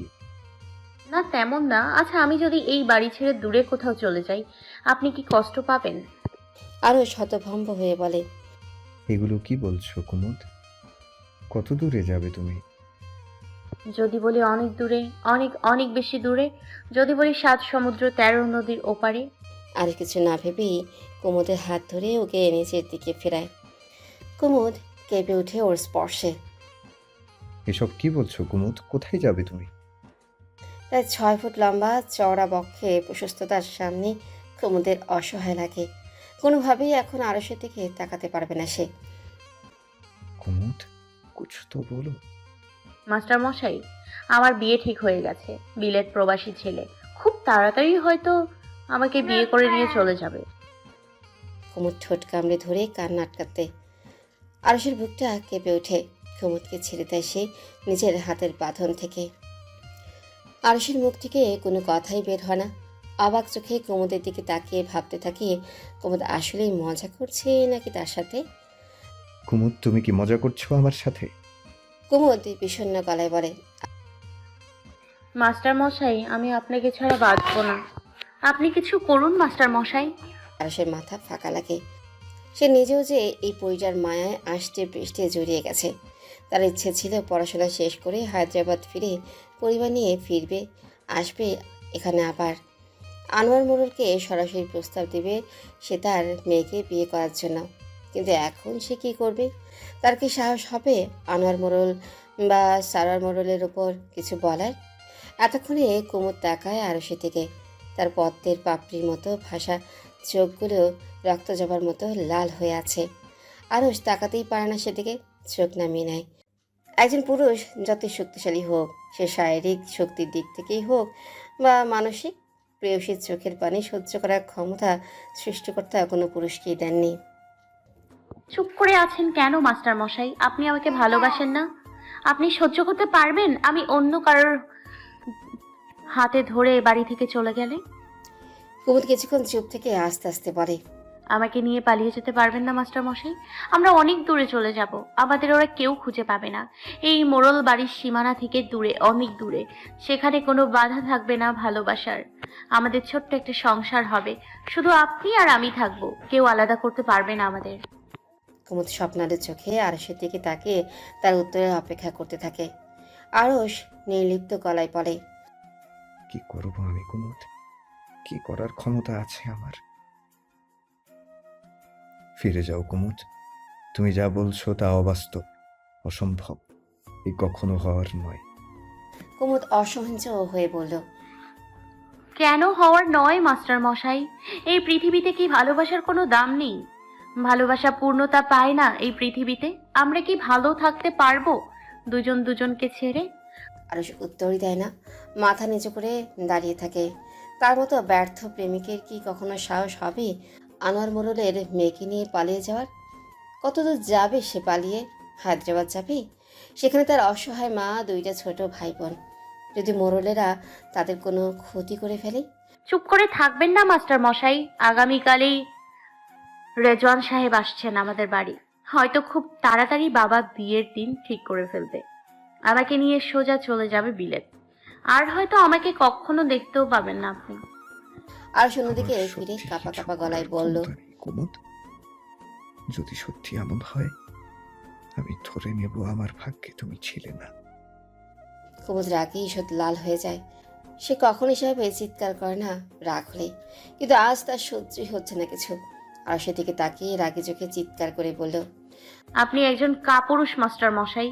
না তেমন না। আচ্ছা, আমি যদি এই বাড়ি ছেড়ে দূরে কোথাও চলে যাই, আপনি কি কষ্ট পাবেন? আরশ হতভম্ব হয়ে বলে। এগুলো কি বলছো কুমুদ? কত দূরে যাবে তুমি? যদি বলি অনেক দূরে, অনেক অনেক বেশি দূরে। যদি বলি 7 সমুদ্র 13 নদীর ওপারে। আর কিছু না ভেবেই কুমুদের হাত ধরে ওকে নিচের দিকে ফেরায়। কুমুদ কেঁপে ওঠে ওর স্পর্শে। এসব কি বলছো কুমুদ? কোথায় যাবে তুমি? প্রায় 6 ফুট লম্বা চওড়া বক্ষে প্রশস্ততার সামনে কুমুদের অসহায় লাগে। কোনোভাবেই এখন আরশের দিকে তাকাতে পারবে না সে। কুমুদ, কুছ তো বলো। মাস্টার মশাই, আমার বিয়ে ঠিক হয়ে গেছে। বিলেত প্রবাসী ছেলে খুব তাড়াতাড়ি হয়তো আমাকে বিয়ে করে নিয়ে চলে যাবে। কুমুদ ঠোঁট কামড়ে ধরে কান্না আটকাতে আরশের বুকটা কেঁপে ওঠে। কুমুদকে ছেড়ে দেয় সে নিজের হাতের বাঁধন থেকে। আরশের মুখ থেকে কোনো কথাই বের হয় না। অবাক চোখে কুমুদের দিকে তাকিয়ে ভাবতে থাকে কুমুদ আসলেই মজা করছে নাকি তার সাথে। কুমুদ, তুমি কি মজা করছো আমার সাথে? কুমুদ বিষণ্ণ গলায় বলে। মাস্টার মশাই, আমি আপনাকে ছাড়া বাঁচবো না। আপনি কিছু করুন মাস্টার মশাই। আরশের মাথা ফাঁকা লাগে। সে নিজেও যে এই পরিটার মায়ায় আষ্টে পৃষ্ঠে জড়িয়ে গেছে। তার ইচ্ছে ছিল পড়াশোনা শেষ করে হায়দ্রাবাদ ফিরে পরিবার নিয়ে ফিরবে, আসবে এখানে আবার। আনোয়ার মোড়লকে সরাসরি প্রস্তাব দেবে সে তার মেয়েকে বিয়ে করার জন্য। কিন্তু এখন সে কী করবে? তার কি সাহস হবে আনোয়ার মোড়ল বা সারার মোড়লের ওপর কিছু বলার? এতক্ষণে কুমুদ তাকায় আরশি থেকে। তার পদ্মের পাপড়ির মতো ভাষা চোখগুলো রক্ত জবার মতো লাল হয়ে আছে। আরশ তাকাতেই পারে না সেদিকে, চোখ নামিয়ে নেয়। একজন পুরুষ যতই শক্তিশালী হোক, সে শারীরিক শক্তির দিক থেকেই হোক বা মানসিক, প্রেয়সীর চোখের পানি সহ্য করার ক্ষমতা সৃষ্টিকর্তা কোনো পুরুষকেই দেননি। চুপ করে আছেন কেন মাস্টার মশাই? আপনি আমাকে ভালোবাসেন না? আপনি সহ্য করতে পারবেন আমি অন্য কারোর হাতে ধরে বাড়ি থেকে চলে গেলে? কুমুদ কিছুক্ষণ চুপ থেকে আস্তে আস্তে বলে। আমাকে নিয়ে পালিয়ে যেতে পারবেন না মাস্টার মশাই? আমরা অনেক দূরে চলে যাব, আমাদের ওরা কেউ খুঁজে পাবে না। এই মোড়ল বাড়ির সীমানা থেকে দূরে, অনেক দূরে। সেখানে কোনো বাধা থাকবে না ভালোবাসার। আমাদের ছোট্ট একটা সংসার হবে, শুধু আপনি আর আমি থাকবো, কেউ আলাদা করতে পারবে না আমাদের। কুমুদ স্বপ্নাদের চোখে আরসের দিকে তাকিয়ে তার উত্তরের অপেক্ষা করতে থাকে। আরস নির্লিপ্ত গলায় বলে, কি করব আমি কুমুদ? কি করার ক্ষমতা আছে আমার? ফিরে যাও কুমুদ, তুমি যা বলছো তা অবাস্তব, অসম্ভব, এ কখনো হওয়ার নয়। কুমুদ অসহ্য হয়ে বলল, কেন হওয়ার নয় মাস্টার মশাই? এই পৃথিবীতে কি ভালোবাসার কোনো দাম নেই? ভালোবাসা পূর্ণতা পায় না এই পৃথিবীতে? আমরা কি ভালো থাকতে পারবো দুজন দুজনকে ছেড়ে? আরস উত্তরই দেয় না, মাথা নিচু করে দাঁড়িয়ে থাকে। তার মতো ব্যর্থ প্রেমিকের কি কখনো সাহস হবে আনোয়ার মোড়লের মেয়েকে নিয়ে পালিয়ে যাওয়ার? কতদূর যাবে সে পালিয়ে? হায়দ্রাবাদ যাবে? সেখানে তার অসহায় মা, দুইটা ছোট ভাই বোন। যদি মোড়লেরা তাদের কোনো ক্ষতি করে ফেলে? চুপ করে থাকবেন না মাস্টার মশাই? আগামীকালেই রেজওয়ান সাহেব আসছেন আমাদের বাড়ি। হয়তো খুব তাড়াতাড়ি বাবা বিয়ের দিন ঠিক করে ফেলবে। আমাকে নিয়ে সোজা চলে যাবে বিলেত। আর হয়তো আমাকে কখনো দেখতেও পাবেন না আপনি। আর অন্যদিকে আমার ফিরে সত্যি কাঁপা কিছু কাঁপা করার গলায় বলল, ক্ষমতা নেই, কুমুদ। যদি সত্যি এমন হয়, আমি ধরে নেব আমার ভাগ্যে তুমি ছিলে না। কুমুদ রাগে ঈষৎ লাল হয়ে যায়। সে কখন হিসাবে চিৎকার করে না রাগ হলে, কিন্তু আজ তার সহ্যই হচ্ছে না কিছু। আর সেদিকে তাকিয়ে রাগে চোখে চিৎকার করে বলল, আপনি একজন কাপুরুষ মাস্টার মশাই।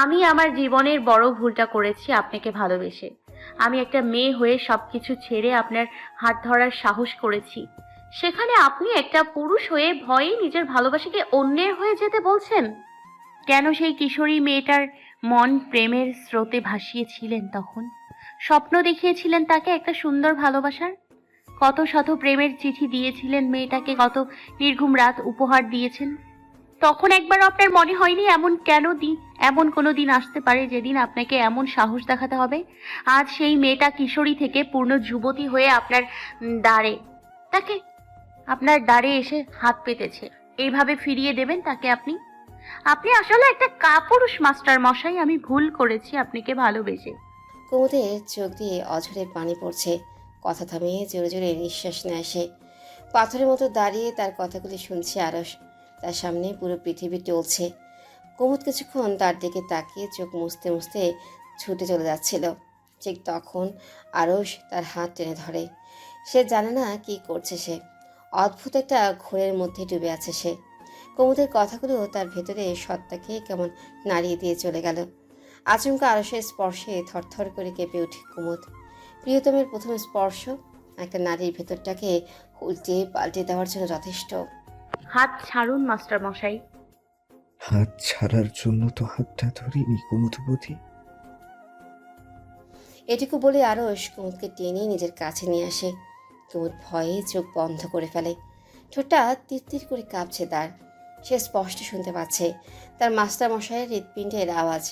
আমি আমার জীবনের বড় ভুলটা করেছি আপনাকে ভালোবেসে। আমি একটা মেয়ে হয়ে সবকিছু ছেড়ে আপনার হাত ধরার সাহস করেছি। সেখানে আপনি একটা পুরুষ হয়ে ভয়ে নিজের ভালোবাসাকে অন্যের হয়ে যেতে বলছেন। কেন সেই কিশোরী মেয়েটার মন প্রেমের স্রোতে ভাসিয়েছিলেন তখন? স্বপ্ন দেখিয়েছিলেন তাকে একটা সুন্দর ভালোবাসার। কত শত প্রেমের চিঠি দিয়েছিলেন মেয়েটাকে, কত নির্ঘুম রাত উপহার দিয়েছেন। তখন একবার আপনার মনে হয়নি এমন কোনো দিন আসতে পারে যেদিন আপনাকে এমন সাহস দেখাতে হবে? আজ সেই মেয়েটা কিশোরী থেকে পূর্ণ যুবতী হয়ে আপনার দ্বারে এসে হাত পেতেছে। এইভাবে ফিরিয়ে দেবেন তাকে আপনি? আপনি আসলে একটা কাপুরুষ মাস্টার মশাই। আমি ভুল করেছি আপনাকে ভালোবেসে। কুমুদের চোখ দিয়ে অঝরে পানি পড়ছে। কথা থামিয়ে জোরে জোরে নিঃশ্বাস নেয় সে। পাথরের মতো দাঁড়িয়ে তার কথাগুলি শুনছে আরস। তার সামনে পুরো পৃথিবী টলছে। কুমুদ কিছুক্ষণ তার দিকে তাকিয়ে চোখ মুছতে মুছতে ছুটে চলে যাচ্ছিল। ঠিক তখন আরস তার হাত টেনে ধরে। সে জানে না কি করছে সে। অদ্ভুত একটা ঘোরের মধ্যে ডুবে আছে সে। কুমুদের কথাগুলো তার ভেতরে সত্তাকে কেমন নাড়িয়ে দিয়ে চলে গেল। আচমকা আরসের স্পর্শে থরথর করে কেঁপে ওঠে কুমুদ। প্রিয়তমের প্রথম স্পর্শ একটা নারীর ভেতরটাকে উল্টে পাল্টে দেওয়ার জন্য যথেষ্ট। হাত ছাড়ুন মাস্টার মশাই। হাত ছাড়ার জন্য তো হাতটা ধরিনি কুমুদবতী। এটুকু বলে আরস কুমুদকে টেনে নিজের কাছে নিয়ে আসে। কুমুদ ভয়ে চোখ বন্ধ করে ফেলে। ঠোঁটটা তিরতির করে কাঁপছে তার। সে স্পষ্ট শুনতে পাচ্ছে তার মাস্টার মশাইয়ের হৃৎপিণ্ডের আওয়াজ।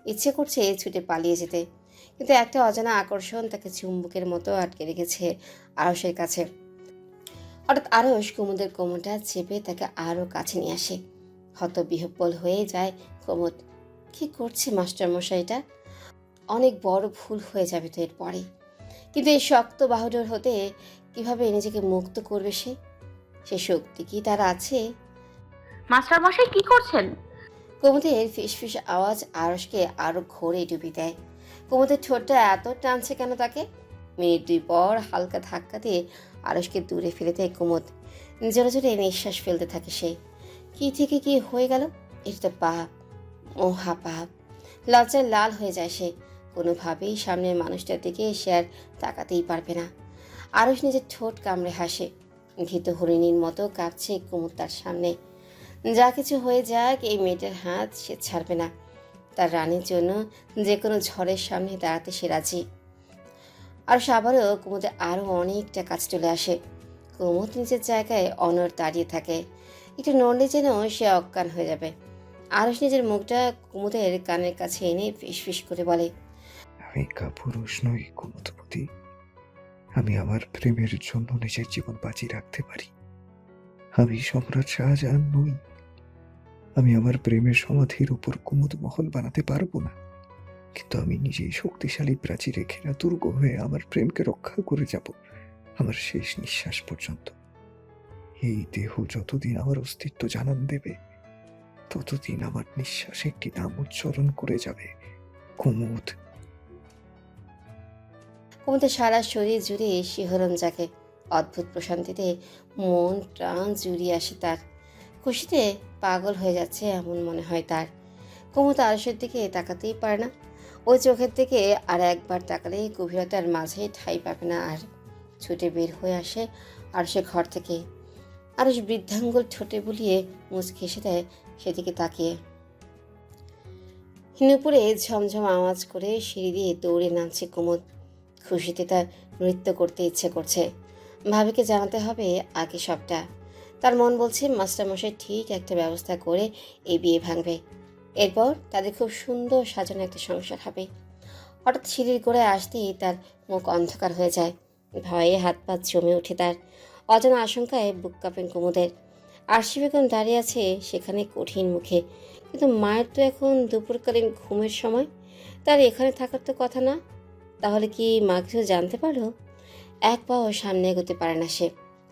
ইচ্ছে করছে ছুটে পালিয়ে যেতে, কিন্তু একটা অজানা আকর্ষণ তাকে চুম্বকের মতো আটকে রেখেছে আরসের কাছে। হঠাৎ আরস কুমুদের কোমরটা চেপে তাকে আরও কাছে নিয়ে আসে। হতবিহ্বল হয়ে যায় কুমুদ। কি করছে মাস্টার মশাইটা? অনেক বড় ভুল হয়ে যাবে তো এরপরে। কিন্তু এই শক্ত বাহুডোর হতে কিভাবে নিজেকে মুক্ত করবে সে? সে শক্তি কি তার আছে? মাস্টার মশাই কি করছেন? কুমুদের ফিসফিস আওয়াজ আরসকে আরো ঘোরে ডুবি দেয়। কুমুদের ঠোঁটটা এত টানছে কেন তাকে? মিনিট দুই পর হালকা ধাক্কা দিয়ে আরসকে দূরে ফেলে দেয় কুমুদ। জোরে জোরে নিঃশ্বাস ফেলতে থাকে সে। কি থেকে কি হয়ে গেল? এটা তো পাপ, মহা পাপ। লজ্জায় লাল হয়ে যায় সে। কোনোভাবেই সামনের মানুষটার দিকে সে আর তাকাতেই পারবে না। আরস নিজের ঠোঁট কামড়ে হাসে। ভীত হরিণীর মতো কাঁপছে কুমুদ তার সামনে। যা কিছু হয়ে যাক, এই মেয়েটার হাত সে ছাড়বে না। তার রানীর জন্য যে কোনো ঝড়ের সামনে দাঁড়াতে সে রাজি। আর আবারও কুমুদের আরও অনেকটা কাছে চলে আসে। কুমুদ নিজের জায়গায় অনড় দাঁড়িয়ে থাকে। একটু নড়লে যেন সে অজ্ঞান হয়ে যাবে। আরস নিজের মুখটা কুমুদের কানের কাছে এনে ফিসফিস করে বলে, আমি কাপুরুষ নই কুমুদবতী। আমি আমার প্রেমের জন্য নিজের জীবন বাঁচিয়ে রাখতে পারি। আমি সম্রাট শাহজাহান নই। আমি আমার প্রেমের সমাধির উপর কুমুদ মহল বানাতে পারবো না, কিন্তু আমি নিজেই শক্তিশালী প্রাচীরে ঘেরা দুর্গ হয়ে আমার প্রেমকে রক্ষা করে যাব আমার শেষ নিঃশ্বাস পর্যন্ত। এই দেহ যতদিন আমার অস্তিত্ব জানান দেবে, ততদিন আমার নিঃশ্বাসে একটি নাম উচ্চারণ করে যাবে, কুমুদ। কুমুদের সারা শরীর জুড়ে শিহরণ জাগে। অদ্ভুত প্রশান্তিতে মন প্রাণ জুড়িয়ে আসে তার। খুশিতে পাগল হয়ে যাচ্ছে এমন মনে হয় তার। কুমুদ আরশের দিকে তাকাতেই পারে না। ওই চোখের দিকে আর একবার তাকালে গভীরতার মাঝে ঠাঁই পাবে না আর। ছুটে বের হয়ে আসে আরশের ঘর থেকে। আরশ বৃদ্ধাঙ্গুল ঠোঁটে বুলিয়ে মুচকি হেসে দেয় সেদিকে তাকিয়ে। নুপুরে ঝমঝম আওয়াজ করে সিঁড়ি দিয়ে দৌড়ে নামছে কুমুদ। খুশিতে তার নৃত্য করতে ইচ্ছে করছে। ভাবিকে জানাতে হবে আগে সবটা। তার মন বলছে মাস্টারমশাই ঠিক একটা ব্যবস্থা করে এই বিয়ে ভাঙবে। এরপর তাদের খুব সুন্দর সাজানো একটা সংসার হবে। হঠাৎ সিঁড়ির গোড়ায় আসতেই তার মুখ অন্ধকার হয়ে যায়। ভয়ে হাত পা জমে ওঠে তার। অজানা আশঙ্কায় বুক কাঁপেন কুমুদের। আরশি বেগম দাঁড়িয়ে আছে সেখানে কঠিন মুখে। কিন্তু মায়ের তো এখন দুপুরকালীন ঘুমের সময়, তার এখানে থাকার তো কথা না। তাহলে কি মা কিছু জানতে পারলো? এক পাও সামনে এগোতে পারে না সে।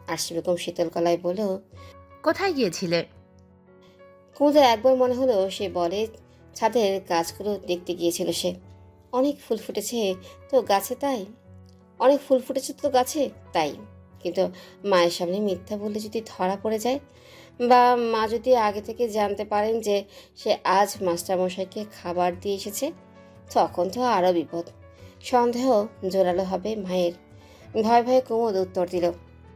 আরশি বেগম শীতল গলায় বলল, কোথায় গিয়েছিলে? কুমুদের একবার মনে হলো সে বলে ছাদের গাছগুলো দেখতে গিয়েছিল সে। অনেক ফুল ফুটেছে তো গাছে তাই। অনেক ফুল ফুটেছে তো গাছে তাই। কিন্তু মায়ের সামনে মিথ্যা বললে যদি ধরা পড়ে যায়, বা মা যদি আগে থেকে জানতে পারেন যে সে আজ মাস্টারমশাইকে খাবার দিয়ে এসেছে, তখন তো আরও বিপদ। সন্দেহ জোরালো হবে মায়ের। ভয় ভয়ে কুমুদ উত্তর দিল,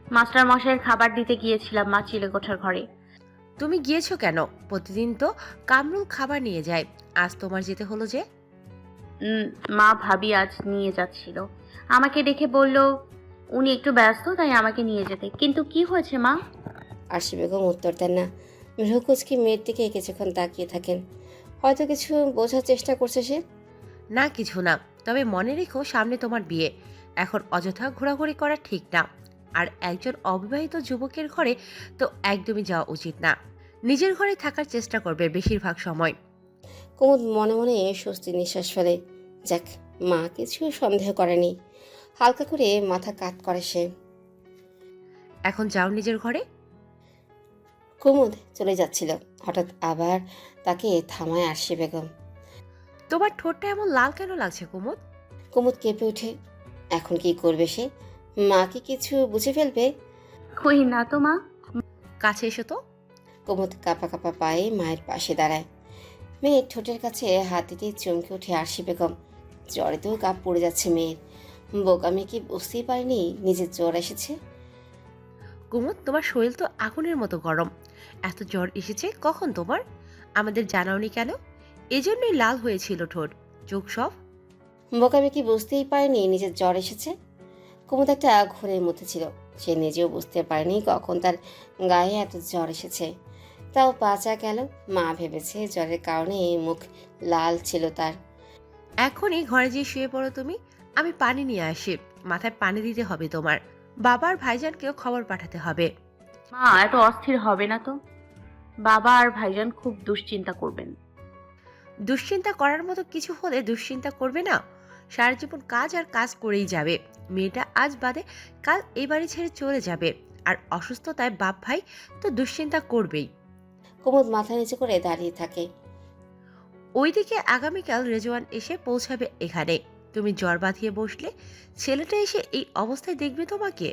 মাস্টার মশাইয়ের খাবার দিতে গিয়েছিলাম মা চিলেকোঠার ঘরে। তুমি গিয়েছো কেন? প্রতিদিন তো কামরুল খাবার নিয়ে যায়, আজ তোমার যেতে হলো যে? মা ভাবি আজ নিয়ে যাচ্ছিল। আমাকে দেখে বলল উনি একটু ব্যস্ত তাই আমাকে নিয়ে যেতে। কিন্তু কি হয়েছে মা? আরশি বেগম উত্তর দেন না। ভ্রুকুচকি মেয়ের দিকে কিছুক্ষণ তাকিয়ে থাকেন। হয়তো কিছু বোঝার চেষ্টা করছে সে। না কিছু না, তবে মনে রেখো সামনে তোমার বিয়ে। এখন অযথা ঘোরাঘুরি করা ঠিক না। আর একজন অবিবাহিত যুবকের ঘরে তো একদমই যাওয়া উচিত না। নিজের ঘরে থাকার চেষ্টা করবে বেশিরভাগ সময়। কুমুদ মনে মনে স্বস্তি নিঃশ্বাস ফেলে। যাক, মা কিছু সন্দেহ করেনি। হালকা করে মাথা কাত করে সে। এখন যাও নিজের ঘরে। কুমুদ চলে যাচ্ছিল, হঠাৎ আবার তাকে থামায় আরশি বেগম। তোমার ঠোঁটটা এমন লাল কেন লাগছে কুমুদ? কুমুদ কেঁপে ওঠে। এখন কি করবে সে? মা কি কিছু বুঝে ফেলবে? কই না তো মা। কাছে এসো তো। কুমুদ কাঁপা কাঁপা পায়ে মায়ের পাশে দাঁড়ায়। মেয়ের ঠোঁটের কাছে হাত দিতেই চমকে ওঠে আরশি বেগম। জ্বরেতেও কাপ পড়ে যাচ্ছে মেয়ের। বোকামি কি বুঝতেই পারেনি নিজের জ্বর এসেছে? কুমুদ, তোমার শরীর তো আগুনের মতো গরম। এত জ্বর এসেছে কখন তোমার? আমাদের জানাওনি কেন? এজন্যই লাল হয়েছিল ঠোঁট, চোখ সব। বোকামি কি বুঝতেই পারেনি নিজের জ্বর এসেছে? কুমুদ একটা ঘোরের মধ্যে ছিল। সে নিজেও বুঝতে পারেনি কখন তার গায়ে এত জ্বর এসেছে। তাও বাঁচা গেল। মা ভেবেছে জ্বরের কারণে মুখ লাল ছিল তার। এখনই ঘরে গিয়ে শুয়ে পড়ো তুমি। আমি পানি নিয়ে আসি। মাথায় পানি দিতে হবে তোমার। বাবার ভাইজানকেও খবর পাঠাতে হবে। মা এত অস্থির হবে না তো। বাবা আর ভাইজান খুব দুশ্চিন্তা করবেন। দুশ্চিন্তা করার মতো কিছু হলে দুশ্চিন্তা করবে না? সারা জীবন কাজ আর কাজ করেই যাবে। মেয়েটা আজ বাদে কাল এই বাড়ি ছেড়ে চলে যাবে। আর অসুস্থতায় বাপ ভাই তো দুশ্চিন্তা করবেই। কুমুদ মাথা নিচু করে দাঁড়িয়ে থাকে। ওইদিকে আগামীকাল রেজওয়ান এসে পৌঁছাবে এখানে। তুমি জ্বর বাঁধিয়ে বসলে ছেলেটা এসে এই অবস্থায় দেখবে তোমাকে।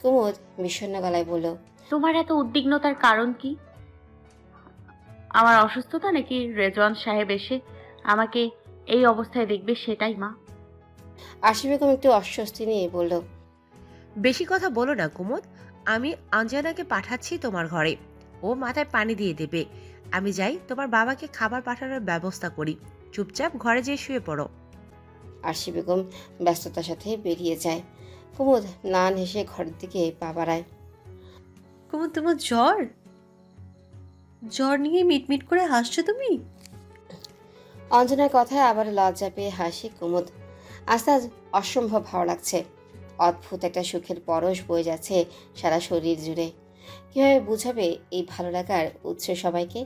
কুমুদ বিষণ্ণ গলায় বলল, তোমার এত উদ্বিগ্নতার কারণ কি? আমার অসুস্থতা নাকি রেজওয়ান সাহেব এসে আমাকে এই অবস্থায় দেখবে সেটাই মা? আরশি বেগম একটু অস্বস্তি নিয়ে বলল, বেশি কথা বলো না কুমুদ। আমি আঞ্জানাকে পাঠাচ্ছি তোমার ঘরে। ও মাথায় পানি দিয়ে দেবে। আমি যাই তোমার বাবাকে খাবার পাঠানোর ব্যবস্থা করি। চুপচাপ ঘরে যেয়ে শুয়ে পড়ো। আরশি বেগম ব্যস্ততার সাথে বেরিয়ে যায়। কুমুদ নান হেসে ঘরের দিকে পা বাড়ায়। কুমুদ, তোমার জ্বর? জ্বর নিয়ে মিটমিট করে হাসছো তুমি? অঞ্জনার কথায় আবার লজ্জা পেয়ে হাসি কুমুদ। আজ তার অসম্ভব ভালো লাগছে। অদ্ভুত একটা সুখের পরশ বয়ে যাচ্ছে সারা শরীর জুড়ে। কীভাবে বুঝাবে এই ভালো লাগার উৎস সবাইকে?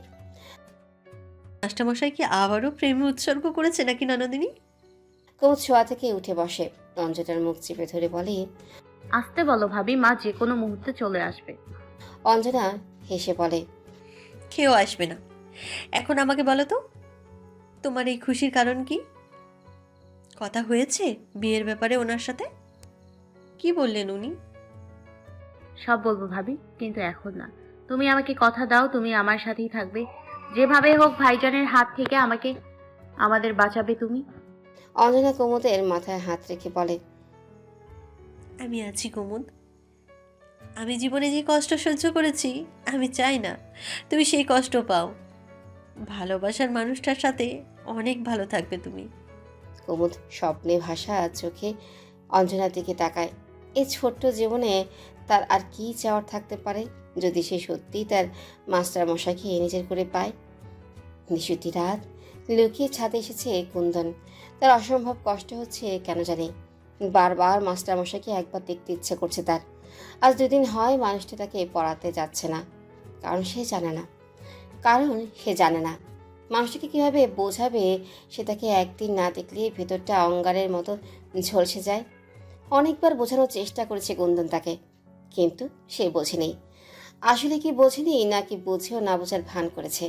মাস্টারমশাই কি আবারও প্রেমে উৎসর্গ করেছে নাকি ননদিনী? কুমুদ শোয়া থেকে উঠে বসে, অঞ্জনার মুখ চেপে ধরে বলে। আসতে বলো ভাবি, মা যে কোনো মুহূর্তে চলে আসবে। অঞ্জনা হেসে বলে। কেউ আসবে না। এখন আমাকে বলো তো, তোমার এই খুশির কারণ কি? কথা হয়েছে বিয়ের ব্যাপারে ওনার সাথে? কি বললেন উনি? সব বলবো ভাবি, কিন্তু এখন না। তুমি আমাকে কথা দাও, তুমি আমার সাথেই থাকবে, যেভাবে হোক ভাইজানের হাত থেকে আমাদের বাঁচাবে তুমি। অঞ্জনা কুমুদের মাথায় হাত রেখে বলে। আমি আছি কুমুদ। আমি জীবনে যে কষ্ট সহ্য করেছি, আমি চাই না তুমি সেই কষ্ট পাও। ভালোবাসার মানুষটার সাথে অনেক ভালো থাকবে তুমি। কুমুদ স্বপ্নে ভাসা চোখে অঞ্জনার দিকে তাকায়। এই ছোট্ট জীবনে তার আর কি চাওয়ার থাকতে পারে, যদি সে সত্যি তার মাস্টার মশাইকে নিজের করে পায়। নিশুতি রাত, লুকিয়ে ছাদে এসেছে কুন্দন। তার অসম্ভব কষ্ট হচ্ছে কেন জানি। বারবার মাস্টার মশাইকে একবার দেখতে ইচ্ছে করছে তার। আজ 2 দিন হয় মানুষটা তাকে পড়াতে যাচ্ছে না, কারণ সে জানে না মানুষটাকে কীভাবে বোঝাবে। সে তাকে একদিন না দেখলে ভেতরটা অঙ্গারের মতো ঝলসে যায়। অনেকবার বোঝানোর চেষ্টা করেছে কুন্দন তাকে, কিন্তু সে বোঝেনি। আসলে কি বোঝেনি, নাকি বুঝেও না বোঝার ভান করেছে।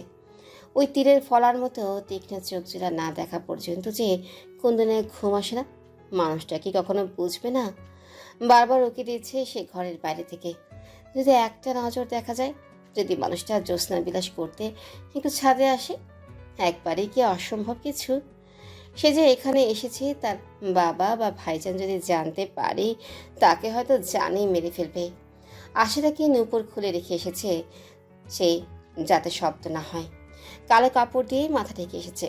ওই তীরের ফলার মতো তীক্ষ্ণ চোখ জোড়া না দেখা পর্যন্ত যে কুন্দনের ঘুম আসে না, মানুষটা কি কখনো বুঝবে না? বারবার উকি দিচ্ছে সে ঘরের বাইরে থেকে। যদি একটা নজর দেখা যায়, যদি মানুষটা জ্যোৎস্না বিলাস করতে একটু ছাদে আসে, একবারই কি অসম্ভব কিছু? সে যে এখানে এসেছে তার বাবা বা ভাইজান যদি জানতে পারে, তাকে হয়তো জানেই মেরে ফেলবে। আশাটাকে নূপুর খুলে রেখে এসেছে সেই, যাতে শব্দ না হয়। কালো কাপড় দিয়ে মাথা ঢেকে এসেছে।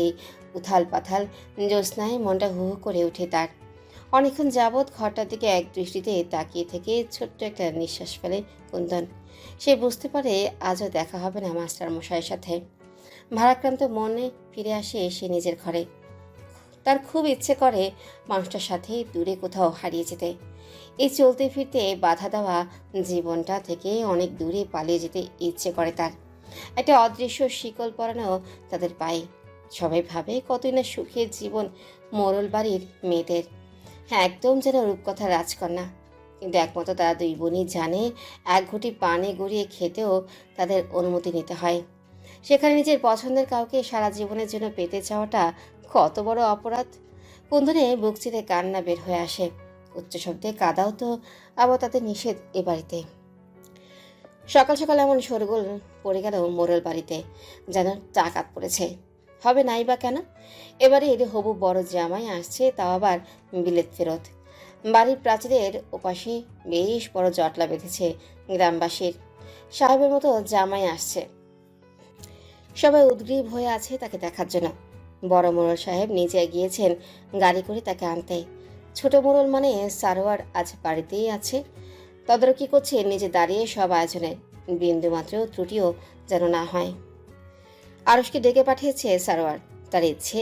এই উথাল পাথাল জ্যোৎস্নায় মনটা হু হু করে ওঠে তার। অনেকক্ষণ যাবৎ ঘরটার দিকে এক দৃষ্টিতে তাকিয়ে থেকে ছোট্ট একটা নিঃশ্বাস ফেলে কুন্দন। সে বুঝতে পারে আজও দেখা হবে না মাস্টার মশাইয়ের সাথে। ভারাক্রান্ত মনে ফিরে আসে সে নিজের ঘরে। তার খুব ইচ্ছে করে মানুষটার সাথে দূরে কোথাও হারিয়ে যেতে। এই চলতে ফিরতে বাধা দেওয়া জীবনটা থেকে অনেক দূরে পালিয়ে যেতে ইচ্ছে করে তার। একটা অদৃশ্য শিকল পরানো তাদের পায়ে। সবাই ভাবে কতই না সুখের জীবন মোড়ল বাড়ির মেয়েদের। হ্যাঁ, একদম যেন রূপকথার রাজকন্যা। কিন্তু একমাত্র তারা 2 বোনই জানে, এক ঘটি পানে গড়িয়ে খেতেও তাদের অনুমতি নিতে হয়। সেখানে নিজের পছন্দের কাউকে সারা জীবনের জন্য পেতে চাওয়াটা কত বড় অপরাধ। কুন্দনে বুক চিরে কান্না বের হয়ে আসে। উচ্চ শব্দে কাদাও তো আবার তাদের নিষেধ এ বাড়িতে। সকাল সকাল এমন শোরগোল পড়ে গেল মোড়ল বাড়িতে, যেন ডাকাত পড়েছে। হবে নাই বা কেন? এবারে এর হবু বড় জামাই আসছে, তাও আবার বিলেত ফেরত। বাড়ির প্রাচীরের ওপাশে বেশ বড় জটলা বেঁধেছে গ্রামবাসীর। সাহেবের মতো জামাই আসছে। সবাই উদ্গ্রীব হয়ে আছে তাকে দেখার জন্য। বড় মোড়ল সাহেব নিজে গিয়েছেন গাড়ি করে তাকে আনতে। ছোট মোড়ল মানে সারোয়ার আজ বাড়িতেই আছে, তদারকি করছে নিজে দাঁড়িয়ে সব আয়োজনের। বিন্দুমাত্র ত্রুটিও যেন না হয়। আরশকে ডেকে পাঠিয়েছে সারোয়ার। তার ইচ্ছে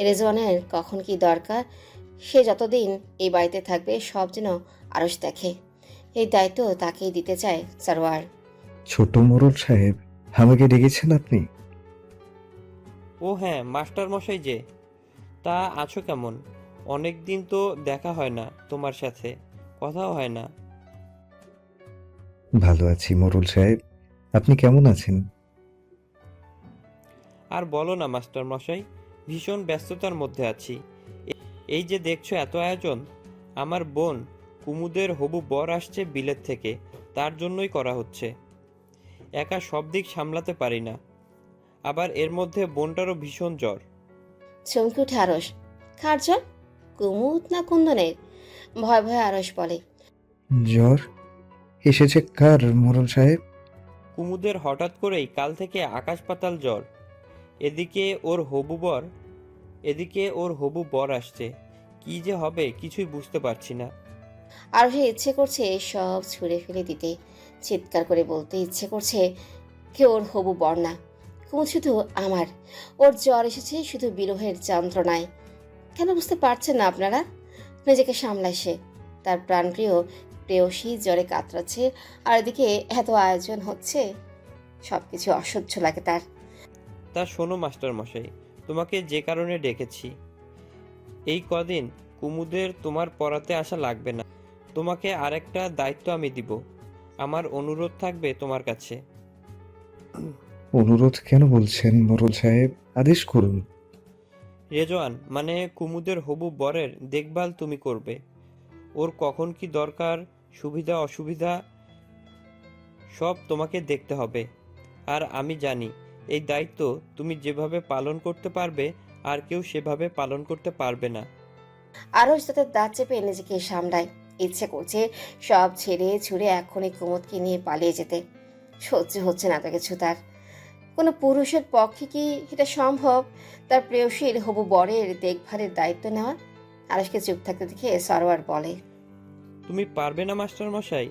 রেজওয়ানের কখন কি দরকার, সে যতদিন এই বাড়িতে থাকবে সব যেন আরশ দেখে। এই দায়িত্ব তাকেই দিতে চায় সারোয়ার। ছোট মোড়ল সাহেব, আমাকে ডেকেছেন আপনি? ও হ্যাঁ, মাস্টার মশাই যে। তা আছো কেমন? অনেক দিন তো দেখা হয় না তোমার সাথে, কথাও হয় না। ভালো আছি মোড়ল সাহেব, আপনি কেমন আছেন? আর বলো না মাস্টার মশাই, ভীষণ ব্যস্ততার মধ্যে আছি। এই যে দেখছো এত আয়োজন, আমার বোন কুমুদের হবু বর আসছে বিলেত থেকে, তার জন্যই করা হচ্ছে। একা সব দিক সামলাতে পারি না, আবার এর মধ্যে বোনটারও ভীষণ জ্বর। চমকে উঠে আরশ। কার জ্বর? কুমুদ না কুন্দনের? ভয় ভয়ে আরশ বলে। জ্বর এসেছে কার মোড়ল সাহেব? কুমুদের হঠাৎ করেই কাল থেকে আকাশ পাতাল জ্বর। এদিকে ওর হবু বর আসছে। কি যে হবে কিছুই বুঝতে পারছি না। আরোহী ইচ্ছে করছে সব ছুঁড়ে ফেলে দিতে, চিৎকার করে বলতে ইচ্ছে করছে কে ওর হবু বর না, কুমুদ শুধু আমার। ওর জ্বর এসেছে শুধু বিরহের যন্ত্রণায়। কেন বুঝতে পারছেন না আপনারা? নিজেকে সামলায় সে। তার প্রাণপ্রিয় প্রেয়সী জ্বরে কাতরাচ্ছে, আর এদিকে এত আয়োজন হচ্ছে। সব কিছু অসহ্য লাগে তার। তা শোনো মাস্টার মশাই, তোমাকে যে কারণে ডেকেছি, এই কদিন কুমুদের তোমার পড়াতে আসা লাগবে না। তোমাকে আরেকটা দায়িত্ব আমি দিব। আমার অনুরোধ থাকবে তোমার কাছে। অনুরোধ কেন বলছেন মোরল সাহেব? আদেশ করুন। রেজওয়ান মানে কুমুদের হবু বরের দেখভাল তুমি করবে। ওর কখন কি দরকার, সুবিধা অসুবিধা সব তোমাকে দেখতে হবে। আর আমি জানি এই দায়িত্ব তুমি যেভাবে পালন করতে পারবে আর কেউ সেভাবে পালন করতে পারবে না। আরস তাদের দাঁত চেপে নিজেকে সামলায়। ইচ্ছে করছে সব ছেড়ে ছুড়ে এখনই কুমুদকে নিয়ে পালিয়ে যেতে। সহ্য হচ্ছে না তো কিছু তার। কোনো পুরুষের পক্ষে কি এটা সম্ভব তার প্রেয়সীর হবু বরের দেখভালের দায়িত্ব নেওয়া? আরসকে চুপ থাকতে দেখে সরোয়ার বলে, তুমি পারবে না মাস্টার মশাই?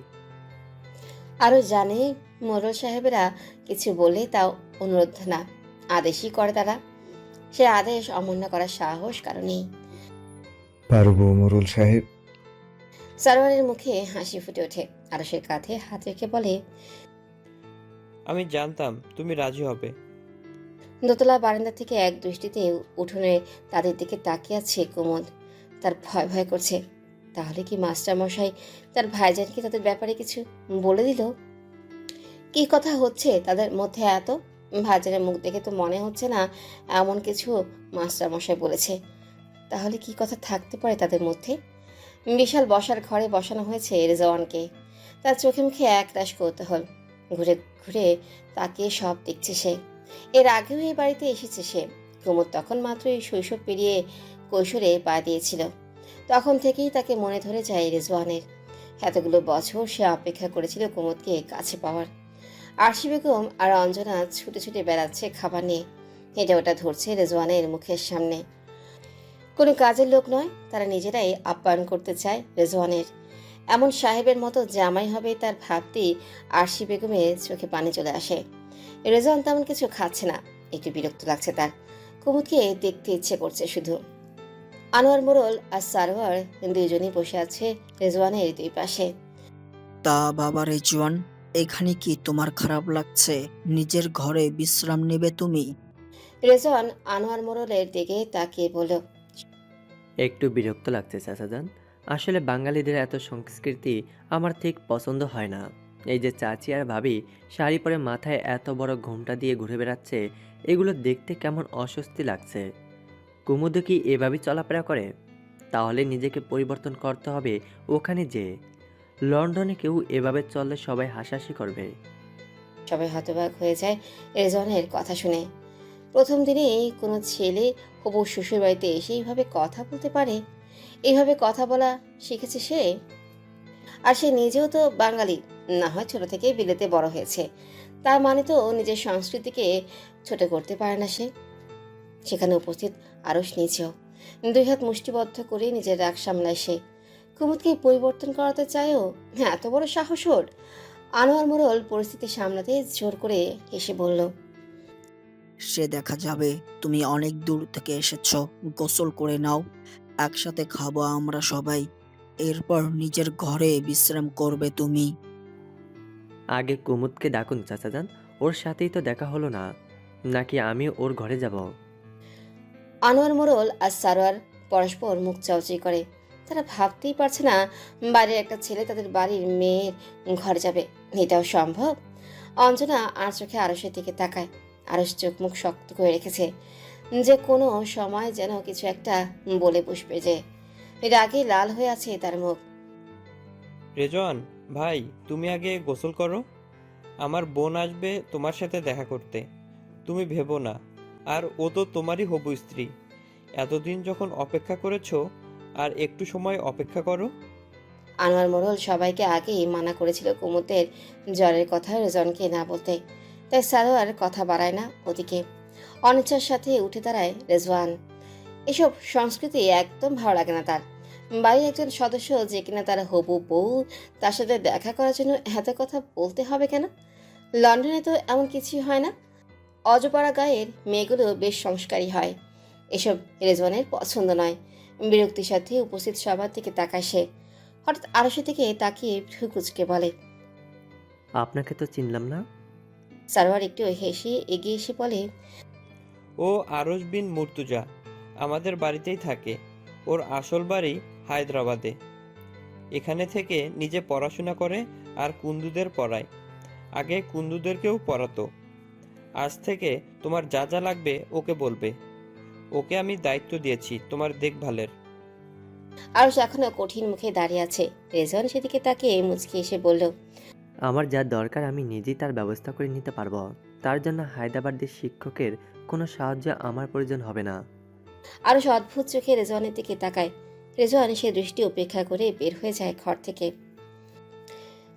আরও জানে মোরল সাহেবেরা কিছু বলে তাও অনুরোধ না, আদেশই করে তারা। সে আদেশ অমান্য করার সাহস কারো নেই। পারবো মোরল সাহেব। সরোয়ারের মুখে হাসি ফুটে ওঠে। আরসের কাঁধে হাত রেখে বলে, আমি জানতাম তুমি রাজি হবে। দোতলা বারান্দা থেকে এক দৃষ্টিতে উঠোনে তাদের দিকে তাকিয়ে আছে কুমুদ। তার ভয় ভয় করছে। তাহলে কি মাস্টার মশাই তার ভাইজানকে তাদের ব্যাপারে কিছু বলে দিল? কি কথা হচ্ছে তাদের মধ্যে এত? ভাইজানের মুখ দেখে তো মনে হচ্ছে না এমন কিছু মাস্টার মশাই বলেছে। তাহলে কি কথা থাকতে পারে তাদের মধ্যে? বিশাল বসার ঘরে বসানো হয়েছে রেজওয়ানকে। তার চোখে মুখে একরাশ কৌতূহল। ঘুরে ঘুরে তাকিয়ে সব দেখছে সে। এর আগেও এই বাড়িতে এসেছে সে। কুমুদ তখন মাত্রই শৈশব পেরিয়ে কৈশোরে পা দিয়েছিল। তখন থেকেই তাকে মনে ধরে যায় রেজওয়ানের। এতগুলো বছর সে অপেক্ষা করেছিল কুমুদকে কাছে পাওয়ার। আরশি বেগম আর অঞ্জনা ছুটে ছুটে বেড়াচ্ছে খাবার নিয়ে। এটা ওটা ধরছে রেজওয়ানের মুখের সামনে। কোনো কাজের লোক নয়, তারা নিজেরাই আপ্যায়ন করতে চায় রেজওয়ানের। এমন সাহেবের মতো জামাই হবে তার ভাবতেই আরশি বেগমের চোখে পানি চলে আসে। রেজওয়ান তেমন কিছু খাচ্ছে না, একটু বিরক্ত লাগছে তার। কুমুদকে দেখতে ইচ্ছে করছে শুধু। আনোয়ার মোড়ল আর সারোয়ার দুইজনই বসে আছে রেজওয়ানের দুই পাশে। তা বাবা রেজওয়ান, এখানে কি তোমার খারাপ লাগছে? নিজের ঘরে বিশ্রাম নেবে তুমি? রেজওয়ান আনোয়ার মোড়লের দিকে তাকিয়ে বলল, একটু বিরক্ত লাগছে চাচাজান। আসলে বাঙালিদের এত সংস্কৃতি আমার ঠিক পছন্দ হয় না। এই যে চাচি আর ভাবি শাড়ি পরে মাথায় এত বড় ঘোমটা দিয়ে ঘুরে বেড়াচ্ছে, এগুলো দেখতে কেমন অস্বস্তি লাগছে। কুমুদও কি এভাবেই চলাফেরা করে? তাহলে নিজেকে পরিবর্তন করতে হবে ওখানে যেয়ে। লন্ডনে কেউ এভাবে চললে সবাই হাসাহাসি করবে। সবাই হতবাক হয়ে যায় রেজওয়ানের কথা শুনে। প্রথম দিনেই কোনো ছেলে হবু শ্বশুর বাড়িতে এসে এইভাবে কথা বলতে পারে? এইভাবে কথা বলা শিখেছে সে। আর সে নিজেও তো বাঙালি, না হয় ছোট থেকে বিলেতে বড় হয়েছে। তার মানে তো নিজের সংস্কৃতিকে ছোট করতে পারে না সে। সেখানে উপস্থিত আরস নিজেও দুই হাত মুষ্টিবদ্ধ করে নিজের রাগ সামলায় সে। কুমুদকে পরিবর্তন করাতে চায়ও, এত বড় সাহস ওর! আনোয়ার মোড়ল পরিস্থিতি সামলাতে জোর করে হেসে বলল, সে দেখা যাবে। তুমি অনেক দূর থেকে এসেছো, গোসল করে নাও। একসাথে খাবো আমরা সবাই। এরপর নিজের ঘরে বিশ্রাম করবে তুমি। আগে কুমুদকে ডাকুন চাচাজান, ওর সাথেই তো দেখা হলো না। নাকি আমি ওর ঘরে যাব? আনোয়ার মোড়ল আর সারোয়ার পরস্পর মুখ চাওয়াচাই করে। তারা ভাবতেই পারছে না বাড়ির একটা ছেলে তাদের বাড়ির মেয়ের ঘরে যাবে। এটাও সম্ভব? অঞ্জনা আর চোখে আরসের দিকে তাকায়। আরস চোখ মুখ শক্ত করে রেখেছে, যে কোনো সময় যেন কিছু একটা বলে বসবে। যে রাগে লাল হয়ে আছে তার মুখ। রেজওয়ান ভাই, তুমি আগে গোসল করো। আমার বোন আসবে তোমার সাথে দেখা করতে। তুমি ভেবো না, আর ও তো তোমারই হবু স্ত্রী। এতদিন যখন অপেক্ষা করেছো, আর একটু সময় অপেক্ষা করো। আনোয়ার মোড়ল সবাইকে আগেই মানা করেছিল কুমুদের জ্বরের কথা রেজনকে না বলতে। তাই সারোয়ার কথা বাড়ায় না ওদিকে। অনিচ্ছার সাথে উঠে দাঁড়ায় রেজওয়ান। এসব সংস্কৃতি একদম ভালো লাগে না তার। বাড়ির একজন সদস্য যে কিনা তার হবু বউ, তার সাথে দেখা করার জন্য এত কথা বলতে হবে কেন? লন্ডনে তো এমন কিছুই হয় না। অজপাড়া গায়ের মেয়েগুলো বেশ সংস্কারী হয়। এসব রেজওয়ানের পছন্দ নয়। বিরক্তির সাথে উপস্থিত সবার দিকে তাকায় সে। হঠাৎ আরশের দিকে তাকিয়ে ভ্রু কুঁচকে বলে, আপনাকে তো চিনলাম না। সারোয়ার একটু হেসে এগিয়ে এসে বলে, ও আরশ বিন মুর্তুজা আমাদের বাড়িতেই থাকে। ওর আসল বাড়ি হায়দ্রাবাদে। এখানে থেকে নিজে পড়াশোনা করে আর কুন্দুদের পড়ায়। আগে কুন্দুদেরকেও পড়াতো। আজ থেকে তোমার যা যা লাগবে ওকে বলবে। ওকে আমি দায়িত্ব দিয়েছি তোমার দেখভালের। আরশ এখনো কঠিন মুখে দাঁড়িয়ে আছে। রেজন সেদিকে তাকিয়ে মুচকি এসে বলল, আমার যা দরকার আমি নিজেই তার ব্যবস্থা করে নিতে পারবো। তার জন্য হায়দ্রাবাদের শিক্ষকের কোনো সাহায্য আমার প্রয়োজন হবে না। আরশ অদ্ভুত চোখে রেজওয়ানের দিকে তাকায়। রেজওয়ান সে দৃষ্টি উপেক্ষা করে বের হয়ে যায় ঘর থেকে।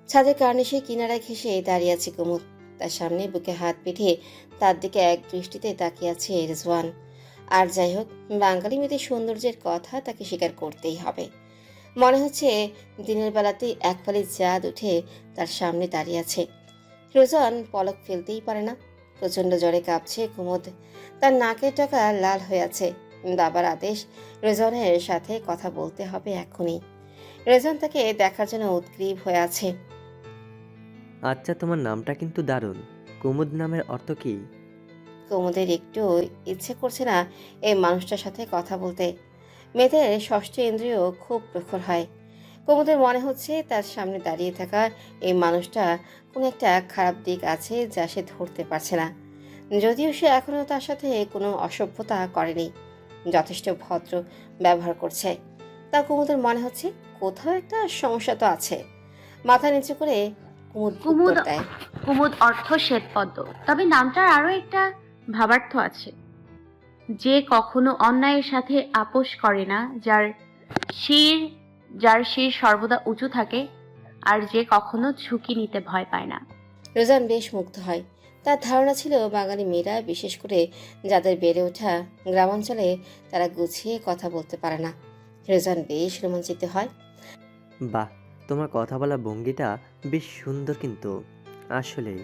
ছাদের কার্নিশে কিনারায় ঘেঁষে দাঁড়িয়ে আছে কুমুদ। তার সামনে বুকে হাত পিঠে তার দিকে এক দৃষ্টিতে তাকিয়ে আছে রেজওয়ান। আর যাই হোক, বাঙালি মেয়েদের সৌন্দর্যের কথা তাকে স্বীকার করতেই হবে। মনে হচ্ছে দিনের বেলাতেই এক ফালি চাঁদ উঠে তার সামনে দাঁড়িয়ে আছে। রেজওয়ান পলক ফেলতেই পারে না। প্রচণ্ড জ্বরে কাঁপছে কুমুদ। তার নাকের টাকা লাল হয়ে আছে। বাবার আদেশ, রেজওয়ানের সাথে কথা বলতে হবে এখনই। রেজওয়ান তাকে দেখার জন্য উৎগ্রীব হয়ে আছে। আচ্ছা, তোমার নামটা কিন্তু দারুণ। কুমুদ নামের অর্থ কি? কুমুদের একটু ইচ্ছে করছে না এই মানুষটার সাথে কথা বলতে। মেয়েদের ষষ্ঠ ইন্দ্রিয় খুব প্রখর হয়। কুমুদের মনে হচ্ছে তার সামনে দাঁড়িয়ে থাকা এই মানুষটা কোনো একটা খারাপ দিক আছে যা সে ধরতে পারছে না। যদিও সে এখনও তার সাথে কোনো অসভ্যতা করেনি, যথেষ্ট ভদ্র ব্যবহার করছে। তা কুমুদের মনে হচ্ছে কোথাও একটা সমস্যা তো আছে। মাথা নিচু করে কুমুদ উত্তর দেয়, কুমুদ অর্থ শ্বেতপদ্ম। তবে নামটার আরো একটা ভাবার্থ আছে। যে কখনো অন্যায়ের সাথে আপোষ করে না, যার শির সর্বদা উঁচু থাকে, আর যে কখনো ঝুঁকি নিতে ভয় পায় না। রোজান বেশ মুগ্ধ হয়। তার ধারণা ছিল বাঙালি মেয়েরা, বিশেষ করে যাদের বেড়ে ওঠা গ্রামাঞ্চলে, তারা গুছিয়ে কথা বলতে পারে না। রোজান বেশ রোমাঞ্চিত হয়। বাহ, তোমার কথা বলা ভঙ্গিটা বেশ সুন্দর। কিন্তু আসলে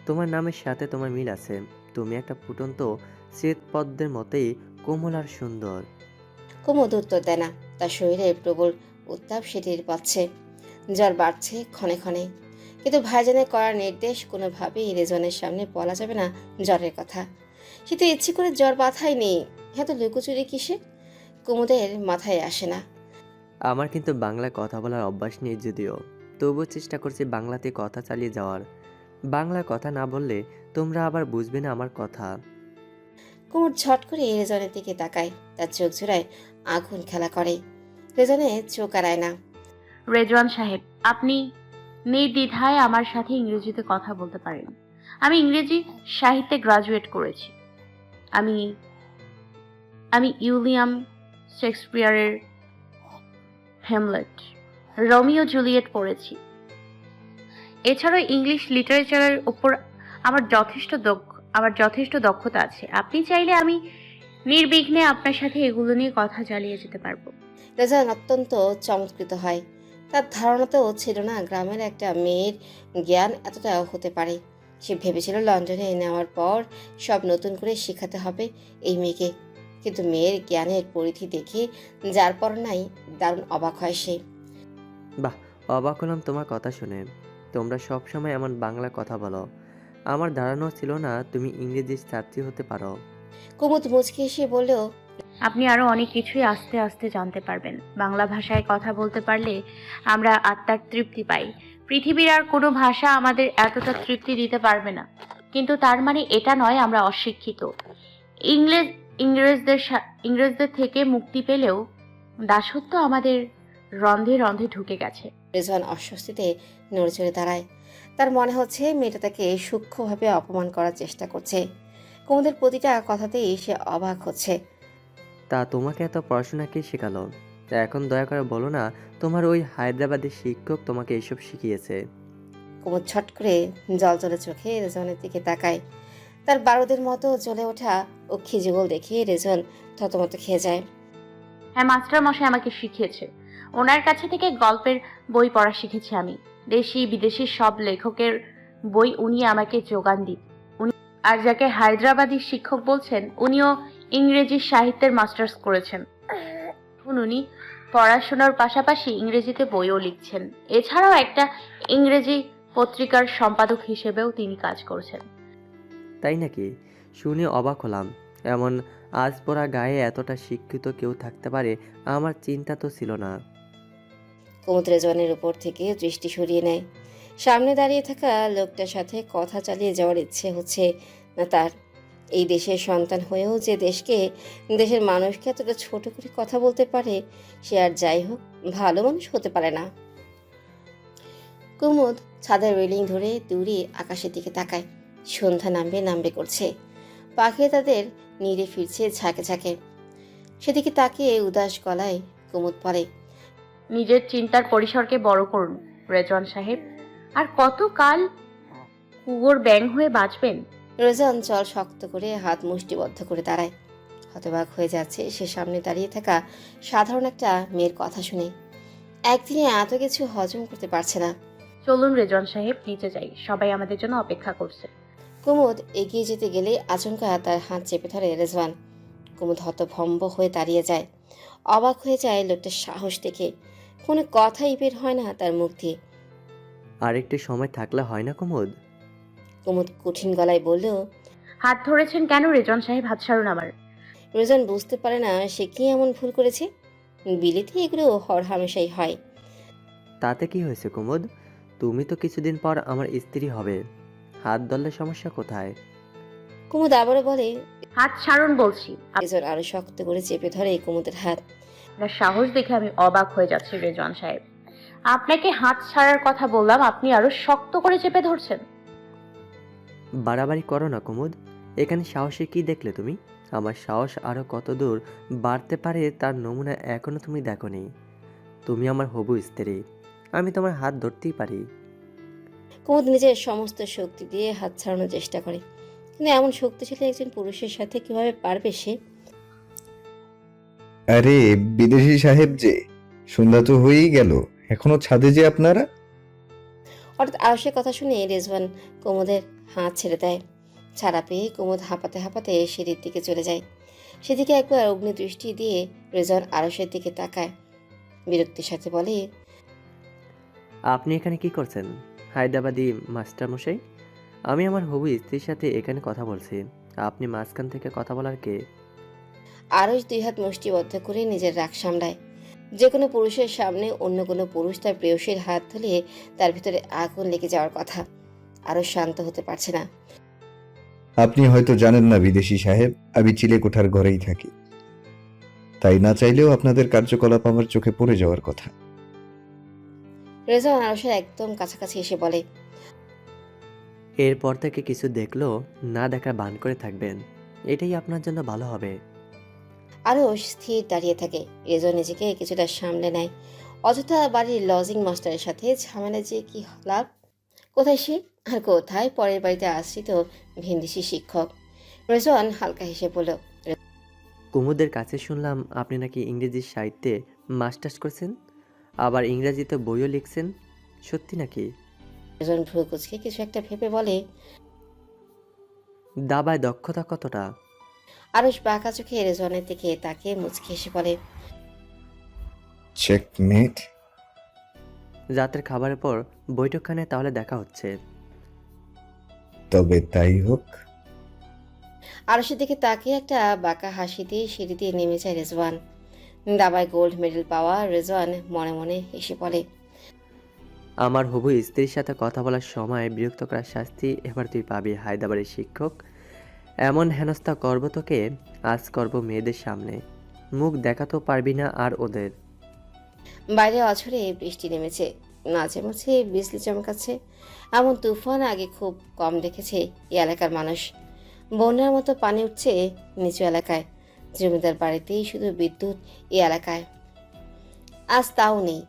তোমার নামের সাথে তোমার মিল আছে। তুমি একটা ফুটন্ত শ্বেতপদ্মের মতোই কোমল আর সুন্দর। কুমুদ উত্তর দেয় না। তার শরীরে প্রবল উত্তাপ সে টের পাচ্ছে। জ্বর বাড়ছে ক্ষণে ক্ষণে। কিন্তু ভাইজানের করার নির্দেশ, কোনোভাবেই রেজনের সামনে বলা যাবে না জ্বরের কথা। সে তো ইচ্ছে করে জ্বর বাঁধায়নি। এত লুকোচুরি কিসে? কুমুদের মাথায় আসে না। আমার কিন্তু বাংলা কথা বলার অভ্যাস নেই যদিও, তবুও চেষ্টা করছি বাংলাতে কথা চালিয়ে যাওয়ার। বাংলা কথা না বললে তোমরা আবার বুঝবে না আমার কথা। কুমুদ ঝট করে রেজনের দিকে তাকায়। তার চোখ জোড়ায় আগুন খেলা করে। রেজনে চোখ আড়ায় না। রেজওয়ান সাহেব, আপনি নির্দ্বিধায় আমার সাথে ইংরেজিতে কথা বলতে পারেন। আমি ইংরেজি সাহিত্যে গ্রাজুয়েট করেছি। আমি আমি উইলিয়াম শেক্সপিয়ারের হ্যামলেট, রোমিও জুলিয়েট পড়েছি। এছাড়াও ইংলিশ লিটারেচারের উপর আমার যথেষ্ট দক্ষতা আছে। আপনি চাইলে আমি নির্বিঘ্নে আপনার সাথে এগুলো নিয়ে কথা চালিয়ে যেতে পারবো। রেজান অত্যন্ত চমৎকৃত হয়। তার ধারণাতেও ছিল না গ্রামের একটা মেয়ের জ্ঞান এতটা হতে পারে। সে ভেবেছিল লন্ডনে নেওয়ার পর সব নতুন করে শেখাতে হবে এই মেয়েকে। কিন্তু মেয়ের জ্ঞানের পরিধি দেখে যার পর নাই দারুণ অবাক হয় সে। বাহ, অবাক হলাম তোমার কথা শুনে। তোমরা সব সময় এমন বাংলা কথা বলো। আমার ধারণা ছিল না তুমি ইংরেজি ছাত্রী হতে পারো। কুমুদ মুচকি এসে বললেও, আপনি আরো অনেক কিছুই আস্তে আস্তে জানতে পারবেন। বাংলা ভাষায় কথা বলতে পারলে আমরা আত্মার তৃপ্তি পাই। পৃথিবীর আর কোনো ভাষা আমাদের এতটা তৃপ্তি দিতে পারবে না। কিন্তু তার মানে এটা নয় আমরা অশিক্ষিত। ইংরেজদের থেকে মুক্তি পেলেও দাসত্ব আমাদের রন্ধে রন্ধে ঢুকে গেছে। রেজওয়ান অস্বস্তিতে নড়ে দাঁড়ায়। তার মনে হচ্ছে মেয়েটা তাকে সূক্ষ্মভাবে অপমান করার চেষ্টা করছে। কুমুদের প্রতিটা কথাতেই সে অবাক হচ্ছে। তা তোমাকে এত পড়াশোনা কে শেখালো? তা এখন দয়া করে বলো না তোমার ওই হায়দ্রাবাদের শিক্ষক তোমাকে এসব শিখিয়েছে। কুমুদ ছট করে জলজলে চোখে রেজওয়ানের দিকে তাকায়। তার বারুদের মতো জ্বলে ওঠা অক্ষি যুগল দেখে রেজন থতমত খেয়ে যায়। হ্যাঁ, মাস্টার মশাই আমাকে শিখিয়েছে। ওনার কাছে থেকে গল্পের বই পড়া শিখেছি আমি। দেশি বিদেশি সব লেখকের বই উনি আমাকে যোগান দিন। আর যাকে হায়দ্রাবাদী শিক্ষক বলছেন, উনিও ইংরেজি সাহিত্যের মাস্টার্স করেছেন। এখন উনি পড়াশোনার পাশাপাশি ইংরেজিতে বইও লিখছেন। এছাড়াও একটা ইংরেজি পত্রিকার সম্পাদক হিসেবেও তিনি কাজ করছেন। তাই নাকি? শুনে অবাক হলাম। এমন আজ পোড়া গায়ে এতটা শিক্ষিত কেউ থাকতে পারে আমার চিন্তা তো ছিল না। কুমুদ রেজওয়ানের উপর থেকে দৃষ্টি সরিয়ে নেয়। সামনে দাঁড়িয়ে থাকা লোকটার সাথে কথা চালিয়ে যাওয়ার ইচ্ছে হচ্ছে না তার। এই দেশের সন্তান হয়েও যে দেশের মানুষকে এতটা ছোট করে কথা বলতে পারে, সে আর যাই হোক ভালো মানুষ হতে পারে না। কুমুদ ছাদের রেলিং ধরে দূরে আকাশের দিকে তাকায়। সন্ধ্যা নামবে করছে। পাখি তাদের নিড়ে ফিরছে ঝাঁকে ঝাঁকে। সেদিকে তাকিয়ে উদাস গলায় কুমুদ পড়ে, নিজের চিন্তার পরিসরকে বড় করুন রেজওয়ান সাহেব। আর কতকাল কুয়োর ব্যাং হয়ে বাঁচবেন? রেজওয়ান চল শক্ত করে হাত মুষ্টিবদ্ধ করে দাঁড়ায়। হতবাক হয়ে যাচ্ছে সে সামনে দাঁড়িয়ে থাকা সাধারণ একটা মেয়ের কথা শুনে। একদিনে এত কিছু হজম করতে পারছে না। চলুন রেজওয়ান সাহেব, নিচে যাই, সবাই আমাদের জন্য অপেক্ষা করছে। কুমুদ এগিয়ে যেতে গেলে আচমকা তার হাত চেপে ধরে রেজওয়ান। কুমুদ হতভম্ব হয়ে দাঁড়িয়ে যায়। অবাক হয়ে যায় লোকটার সাহস দেখে। কোনো কথাই বের হয় না তার মুখ দিয়ে। আর একটু সময় থাকলে হয় না কুমুদ? কুমুদ কঠিন গলায় বলল, হাত ধরেছেন কেন রেজওয়ান সাহেব? হাত ছাড়ুন আমার। রেজওয়ান বুঝতে পারে না সে কি এমন ভুল করেছে। বিলেতে এগুলো হর হামেশাই হয়। তাতে কি হয়েছে কুমুদ? তুমি তো কিছুদিন পর আমার স্ত্রী হবে। হাত ধরলে সমস্যা কোথায়? কুমুদ আবারও বলে। হাত ছাড়ুন বলছি। রেজওয়ান আরো শক্ত করে চেপে ধরে কুমুদের হাত। আপনার সাহস দেখে আমি অবাক হয়ে যাচ্ছি রেজওয়ান সাহেব। আপনাকে হাত ছাড়ার কথা বললাম, আপনি আরো শক্ত করে চেপে ধরছেন। বাড়াবাড়ি করো না কুমুদ। এখানে সাহসে কি দেখলে তুমি? আমার সাহস আরও কত দূর বাড়তে পারে তার নমুনা এখনো তুমি দেখোনি। তুমি আমার হবু স্ত্রী, আমি তোমার হাত ধরতেই পারি। কুমুদ নিজের সমস্ত শক্তি দিয়ে হাত ছাড়ানোর চেষ্টা করে, কিন্তু এমন শক্তিশালী একজন পুরুষের সাথে কিভাবে পারবে সে? আরে বিদেশি সাহেব যে, সন্ধ্যা তো হয়েই গেল, এখনো ছাদে যে আপনারা? হঠাৎ আরশের কথা শুনে রেজওয়ান কুমুদের হাত ছেড়ে দেয়। ছাড়া পেয়ে কুমুদ হাঁপাতে হাঁপাতে সিঁড়ির দিকে চলে যায়। সেদিকে একবার অগ্নি দৃষ্টি দিয়ে রেজওয়ান আরশের দিকে তাকায়। বিরক্তির সাথে বলে, আপনি এখানে কি করছেন হায়দ্রাবাদি মাস্টার মশাই? আমি আমার হবু স্ত্রীর সাথে এখানে কথা বলছি, আপনি মাঝখান থেকে কথা বলার কে? আরশ দুই হাত মুষ্টিবদ্ধ করে নিজের রাগ সামলায়। যে কোনো পুরুষের সামনে অন্য কোনো পুরুষ তার প্রেয়সীর হাত ধরে তার ভিতরে আগুন লেগে যাওয়ার কথা। আরো শান্ত হতে পারছে না। আপনি হয়তো জানেন না বিদেশি সাহেব, আমি চিলেকোঠার ঘরেই থাকি, তাই না চাইলেও আপনাদের কার্যকলাপ আমার চোখে পড়ে যাওয়ার কথা। রেজওয়ান আরশের একদম কাছাকাছি এসে বলে, এরপর থেকে কিছু দেখলেও না দেখার ভান করে থাকবেন, এটাই আপনার জন্য ভালো হবে। আরশ স্থির দাঁড়িয়ে থাকে। রেজওয়ান নিজেকে কিছুটা সামলে নেয়। অযথা বাড়ির লজিং মাস্টারের সাথে ঝামেলা যে কি লাভ? কোথায় সে আর কোথায় পরের বাড়িতে আশ্রিত ভিনদেশি শিক্ষক? রেজওয়ান হালকা হেসে বলল, কুমুদের কাছে শুনলাম আপনি নাকি ইংরেজি সাহিত্যে মাস্টার্স করছেন, আবার ইংরেজিতে বইও লিখছেন, সত্যি নাকি? রেজওয়ান ভ্রু কুঁচকে কিছু একটা ভেবে বলে, দাবায় দক্ষতা কতটা? আরশ বাঁকা চোখে রেজওয়ানের দিকে তাকিয়ে মুচকি হেসে বলে, চেকমেট। রাতের খাবারের পর বৈঠকখানে তাহলে দেখা হচ্ছে। তবে তাই হোক। আরশের দিকে তাকিয়ে একটা বাঁকা হাসি দিয়ে সিঁড়ি দিয়ে নেমে যায় রেজওয়ান। দাবায় গোল্ড মেডেল পাওয়া রেজওয়ান মনে মনে হেসে বলে, আমার হবু স্ত্রীর সাথে কথা বলার সময় বিরক্ত করার শাস্তি এবার তুই পাবি হায়দ্রাবাদের শিক্ষক। এমন হেনস্থা করব তোকে, আজ করব মেয়েদের সামনে, মুখ দেখাতেও পারবি না আর ওদের। বাইরে অঝরে বৃষ্টি নেমেছে, মাঝে মাঝে বিজলি চমকাচ্ছে। এমন তুফান আগে খুব কম দেখেছে এই এলাকার মানুষ। বন্যার মতো পানি উঠছে নিচু এলাকায়। জমিদার বাড়িতেই শুধু বিদ্যুৎ এই এলাকায়। আজ তাও নেই।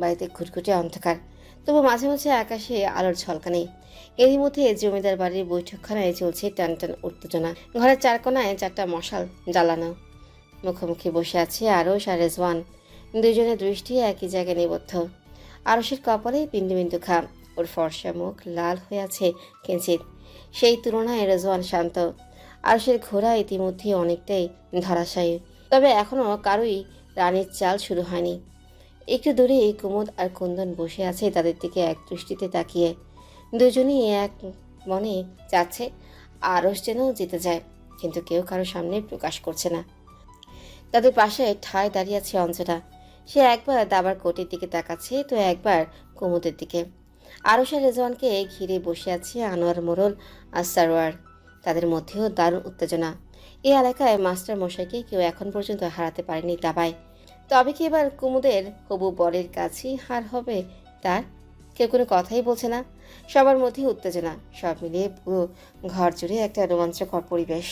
বাড়িতে ঘুটঘুটে অন্ধকার, তবু মাঝে মাঝে আকাশে আলোর ঝলকানি। এরই মধ্যে জমিদার বাড়ির বৈঠকখানায় চলছে টান টান উত্তেজনা। ঘরের চার কোনায় 4টা মশাল জ্বালানো। মুখোমুখি বসে আছে আরশ আর রেজওয়ান। দুজনের দৃষ্টি একই জায়গায় নিবদ্ধ। আরশের কপালে বিন্দু বিন্দু ঘাম, ওর ফর্সা মুখ লাল হয়ে আছে কিঞ্চিত। সেই তুলনায় রেজওয়ান শান্ত। আরশের ঘোড়া ইতিমধ্যে অনেকটাই ধরাশায়ী, তবে এখনো কারোই রানীর চাল শুরু হয়নি। একটু দূরে কুমুদ আর কুন্দন বসে আছে তাদের দিকে এক দৃষ্টিতে তাকিয়ে। দুজনই এক মনে চাচ্ছে আরশ যেন জিতে যায়। কিন্তু কেউ কারো সামনে প্রকাশ করছে না। তাদের পাশে ঠায় দাঁড়িয়ে আছে অঞ্জনা। সে একবার দাবার কোটের দিকে তাকাচ্ছে তো একবার কুমুদের দিকে। আরশা রেজওয়ানকে ঘিরে বসে আছে আনোয়ার, মোড়ল আর সারোয়ার। তাদের মধ্যেও দারুণ উত্তেজনা। এই এলাকায় মাস্টার মশাইকে কেউ এখন পর্যন্ত হারাতে পারেনি দাবায়। তবে কি এবার কুমুদের হবু বরের কাছেই হার হবে তার? কেউ কোনো কথাই বলছে না। সবার মধ্যে উত্তেজনা। সব মিলিয়ে পুরো ঘর জুড়ে একটা রোমাঞ্চকর পরিবেশ।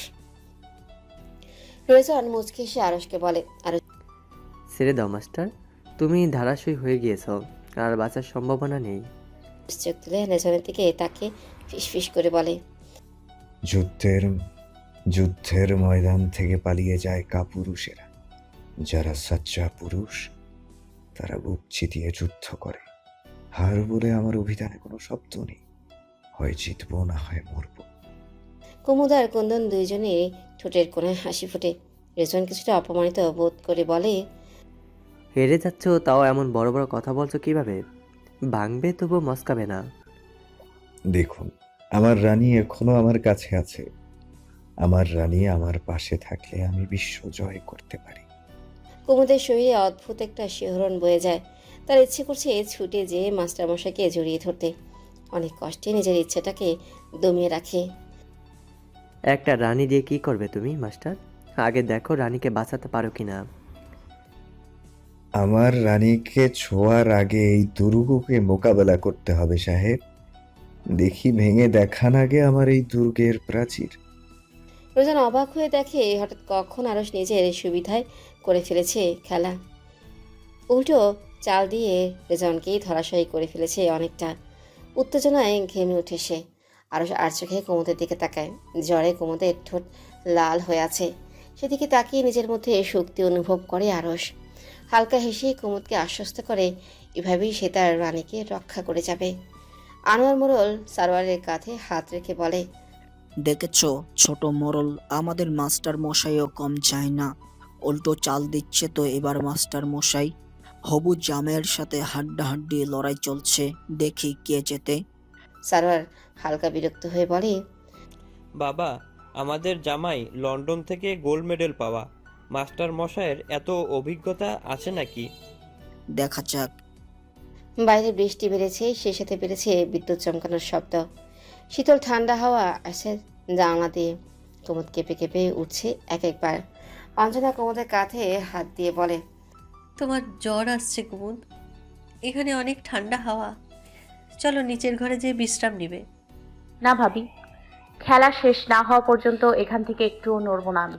রেজওয়ান মুচকি এসে আরশকে বলে, ছেড়ে দাও মাস্টার, তুমি ধারাশয়ী হয়ে গিয়েছ, আর বাঁচার সম্ভাবনা নেই। চোখ তুলে রেজওয়ানের দিকে তাকে ফিসফিস করে বলে, যুদ্ধের যুদ্ধের ময়দান থেকে পালিয়ে যায় কাপুরুষেরা। যারা সাচ্চা পুরুষ তারা বুক চিতিয়ে যুদ্ধ করে। হার বলে আমার অভিধানে কোনো শব্দ নেই। হয় জিতবো না হয় মরবো। কুমুদ আর কুন্দন দুইজনেরই ঠোঁটের কোণায় হাসি ফোটে। রেজওয়ান কিছুটা অপমানিত বোধ করে বলে, হেরে যাচ্ছ তাও এমন বড় বড় কথা বলছো কিভাবে? ভাঙবে তবু মস্কাবে না। দেখুন, আমার রানী এখনো আমার কাছে আছে। আমার রানী আমার পাশে থাকলে আমি বিশ্ব জয় করতে পারি। কুমুদের শরীরে অদ্ভুত একটা শিহরণ বয়ে যায়। তার ইচ্ছে করছে ছুটে যেয়ে মাস্টারমশাইকে জড়িয়ে ধরতে। অনেক কষ্টে নিজের ইচ্ছেটাকে দমিয়ে রাখে। একটা রানী দিয়ে কি করবে তুমি মাস্টার? আগে দেখো রানীকে বাঁচাতে পারো কিনা। আমার রানীকে ছোঁয়ার আগে এই দুর্গকে মোকাবেলা করতে হবে সাহেব। দেখি ভেঙে দেখান আগে আমার এই দুর্গের প্রাচীর। রোজান অবাক হয়ে দেখে হঠাৎ কখন আরস নিজের সুবিধায় করে ফেলেছে খেলা। উল্টো চাল দিয়ে রেজওয়ানকেই ধরাশায়ী করে ফেলেছে অনেকটা। উত্তেজনায় ঘেমে উঠে সে। আরস আর চোখে কুমুদের দিকে তাকায়। জ্বরে কুমুদের ঠোঁট লাল হয়ে আছে। সেদিকে তাকিয়ে নিজের মধ্যে শক্তি অনুভব করে আরস। হালকা হেসে কুমুদকে আশ্বস্ত করে এভাবেই সে তার রানীকে রক্ষা করে যাবে। আনোয়ার মোড়ল সারোয়ারের কাঁধে হাত রেখে বলে, দেখেছ ছোট মোড়ল, আমাদের মাস্টার মশাইও কম চায় না। উল্টো চাল দিচ্ছে তো এবার মাস্টার মশাই। হবু জামের সাথে হাড্ডাহাড্ডি লড়াই চলছে, দেখি কে জেতে। সারোয়ার হালকা বিরক্ত হয়ে বলে, বাবা, আমাদের জামাই লন্ডন থেকে গোল্ড মেডেল পাওয়া। মাস্টার মশাইয়ের এত অভিজ্ঞতা আছে নাকি? দেখা যাক। বাইরে বৃষ্টি বেড়েছে, সেই সাথে বেড়েছে বিদ্যুৎ চমকানোর শব্দ। শীতল ঠান্ডা হাওয়া আসে জানলা দিয়ে। কুমুদ কেঁপে কেঁপে উঠছে এক একবার। অঞ্জনা কুমুদের কাঁধে হাত দিয়ে বলে, তোমার জ্বর আসছে কুমুদ, এখানে অনেক ঠান্ডা হাওয়া। চলো নিচের ঘরে যেয়ে বিশ্রাম নিবে। না ভাবি, খেলা শেষ না হওয়া পর্যন্ত এখান থেকে একটুও নড়বো না আমি।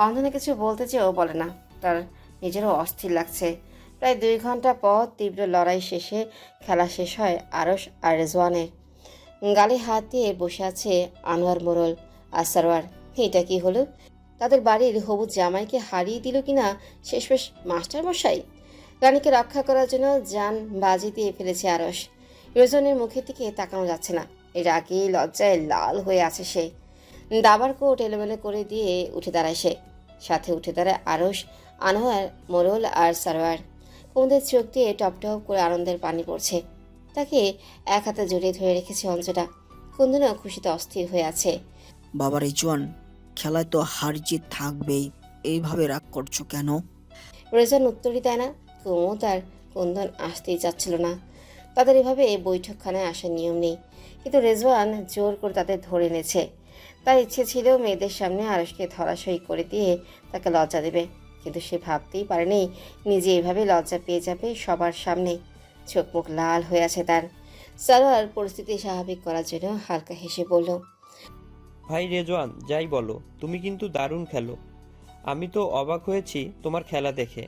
অঞ্জনা কিছু বলতে চেয়েও বলে না। তার নিজেরও অস্থির লাগছে। প্রায় 2 ঘন্টা পর তীব্র লড়াই শেষে খেলা শেষ হয় আরশ আর রেজওয়ানের। গালে হাত দিয়ে বসে আছে আনোয়ার, মোড়ল আর সারোয়ার। এটা কি হলো? তাদের বাড়ির হবু জামাইকে হারিয়ে দিল কিনা শেষমেশ মাস্টার মশাই। রানীকে রক্ষা করার জন্য জান বাজি দিয়ে ফেলেছে আরশ। রেজওয়ানের মুখের দিকে তাকানো যাচ্ছে না। এর আগে লজ্জায় লাল হয়ে আছে সে। দাবার কোট এলোমেলো করে দিয়ে উঠে দাঁড়ায় সে। সাথে উঠে দাঁড়ায় আরশ, আনোয়ার, মোড়ল আর সারোয়ার। কুমুদের চোখ দিয়ে টপ টপ করে আনন্দের পানি পড়ছে। তাকে এক হাতে জড়িয়ে ধরে রেখেছে অঞ্জনা। কুন্দনও খুশিতে অস্থির হয়ে আছে। বাবা রিজওয়ান, খেলায় তো হার জিত থাকবেই, এইভাবে রাগ করছো কেন? রেজওয়ান উত্তরই দেয় না। কুমুদ আর কুন্দন আসতেই চাচ্ছিল না। তাদের এভাবে বৈঠকখানায় আসার নিয়ম নেই, কিন্তু রেজওয়ান জোর করে তাদের ধরে এনেছে। তার ইচ্ছে ছিল মেয়েদের সামনে আরশকে ধরাশয়ী করে দিয়ে তাকে লজ্জা দেবে, কিন্তু সে ভাবতেই পারেনি নিজে এভাবে লজ্জা পেয়ে যাবে সবার সামনে। চোখ মুখ লাল হয়ে আছে তার। সারোয়ার পরিস্থিতি স্বাভাবিক করার জন্য হালকা হেসে বলল, ভাই রেজওয়ান, যাই বলো, তুমি কিন্তু দারুণ খেলো। আমি তো অবাক হয়েছি তোমার খেলা দেখে।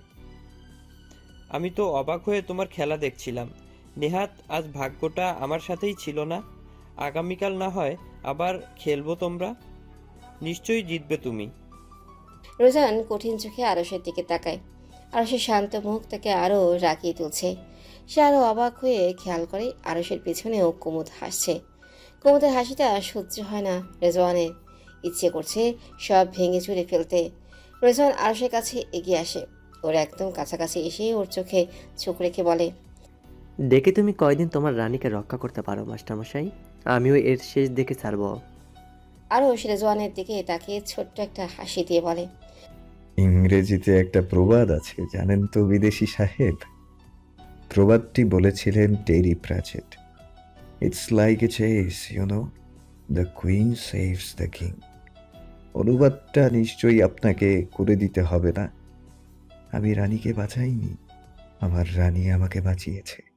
আমি তো অবাক হয়ে তোমার খেলা দেখছিলাম। নেহাত আজ ভাগ্যটা আমার সাথেই ছিল না। আগামীকাল না হয় আবার খেলবো, তোমরা নিশ্চয়ই জিতবে তুমি। রোজান কঠিন চোখে আরশের দিকে তাকায়। আরশের শান্ত মুখ তাকে আরও রাগিয়ে তুলছে। সে আরও অবাক হয়ে খেয়াল করে আরশের পেছনেও কুমুদ হাসছে। কুমুদের হাসিটা সহ্য হয় না রেজওয়ানের। ইচ্ছে করছে সব ভেঙে চুরে ফেলতে। রেজওয়ান আরশের কাছে এগিয়ে আসে। ওর একদম কাছাকাছি এসে ওর চোখে চোখ রেখে বলে, দেখে তুমি কয়দিন তোমার রানীকে রক্ষা করতে পারো মাস্টারমশাই। আমিও এর শেষ দেখে ছাড়ব। আরশ রেজওয়ানের দিকে তাকিয়ে ছোট্ট একটা হাসি দিয়ে বলে, ইংরেজিতে একটা প্রবাদ আছে জানেন তো বিদেশি সাহেব? প্রবাদটি বলেছিলেন Terry Pratchett. It's like a chess, the queen saves the king. অনুবাদটা নিশ্চয়ই আপনাকে করে দিতে হবে না। আমি রানীকে বাঁচাইনি, আমার রানী আমাকে বাঁচিয়েছে।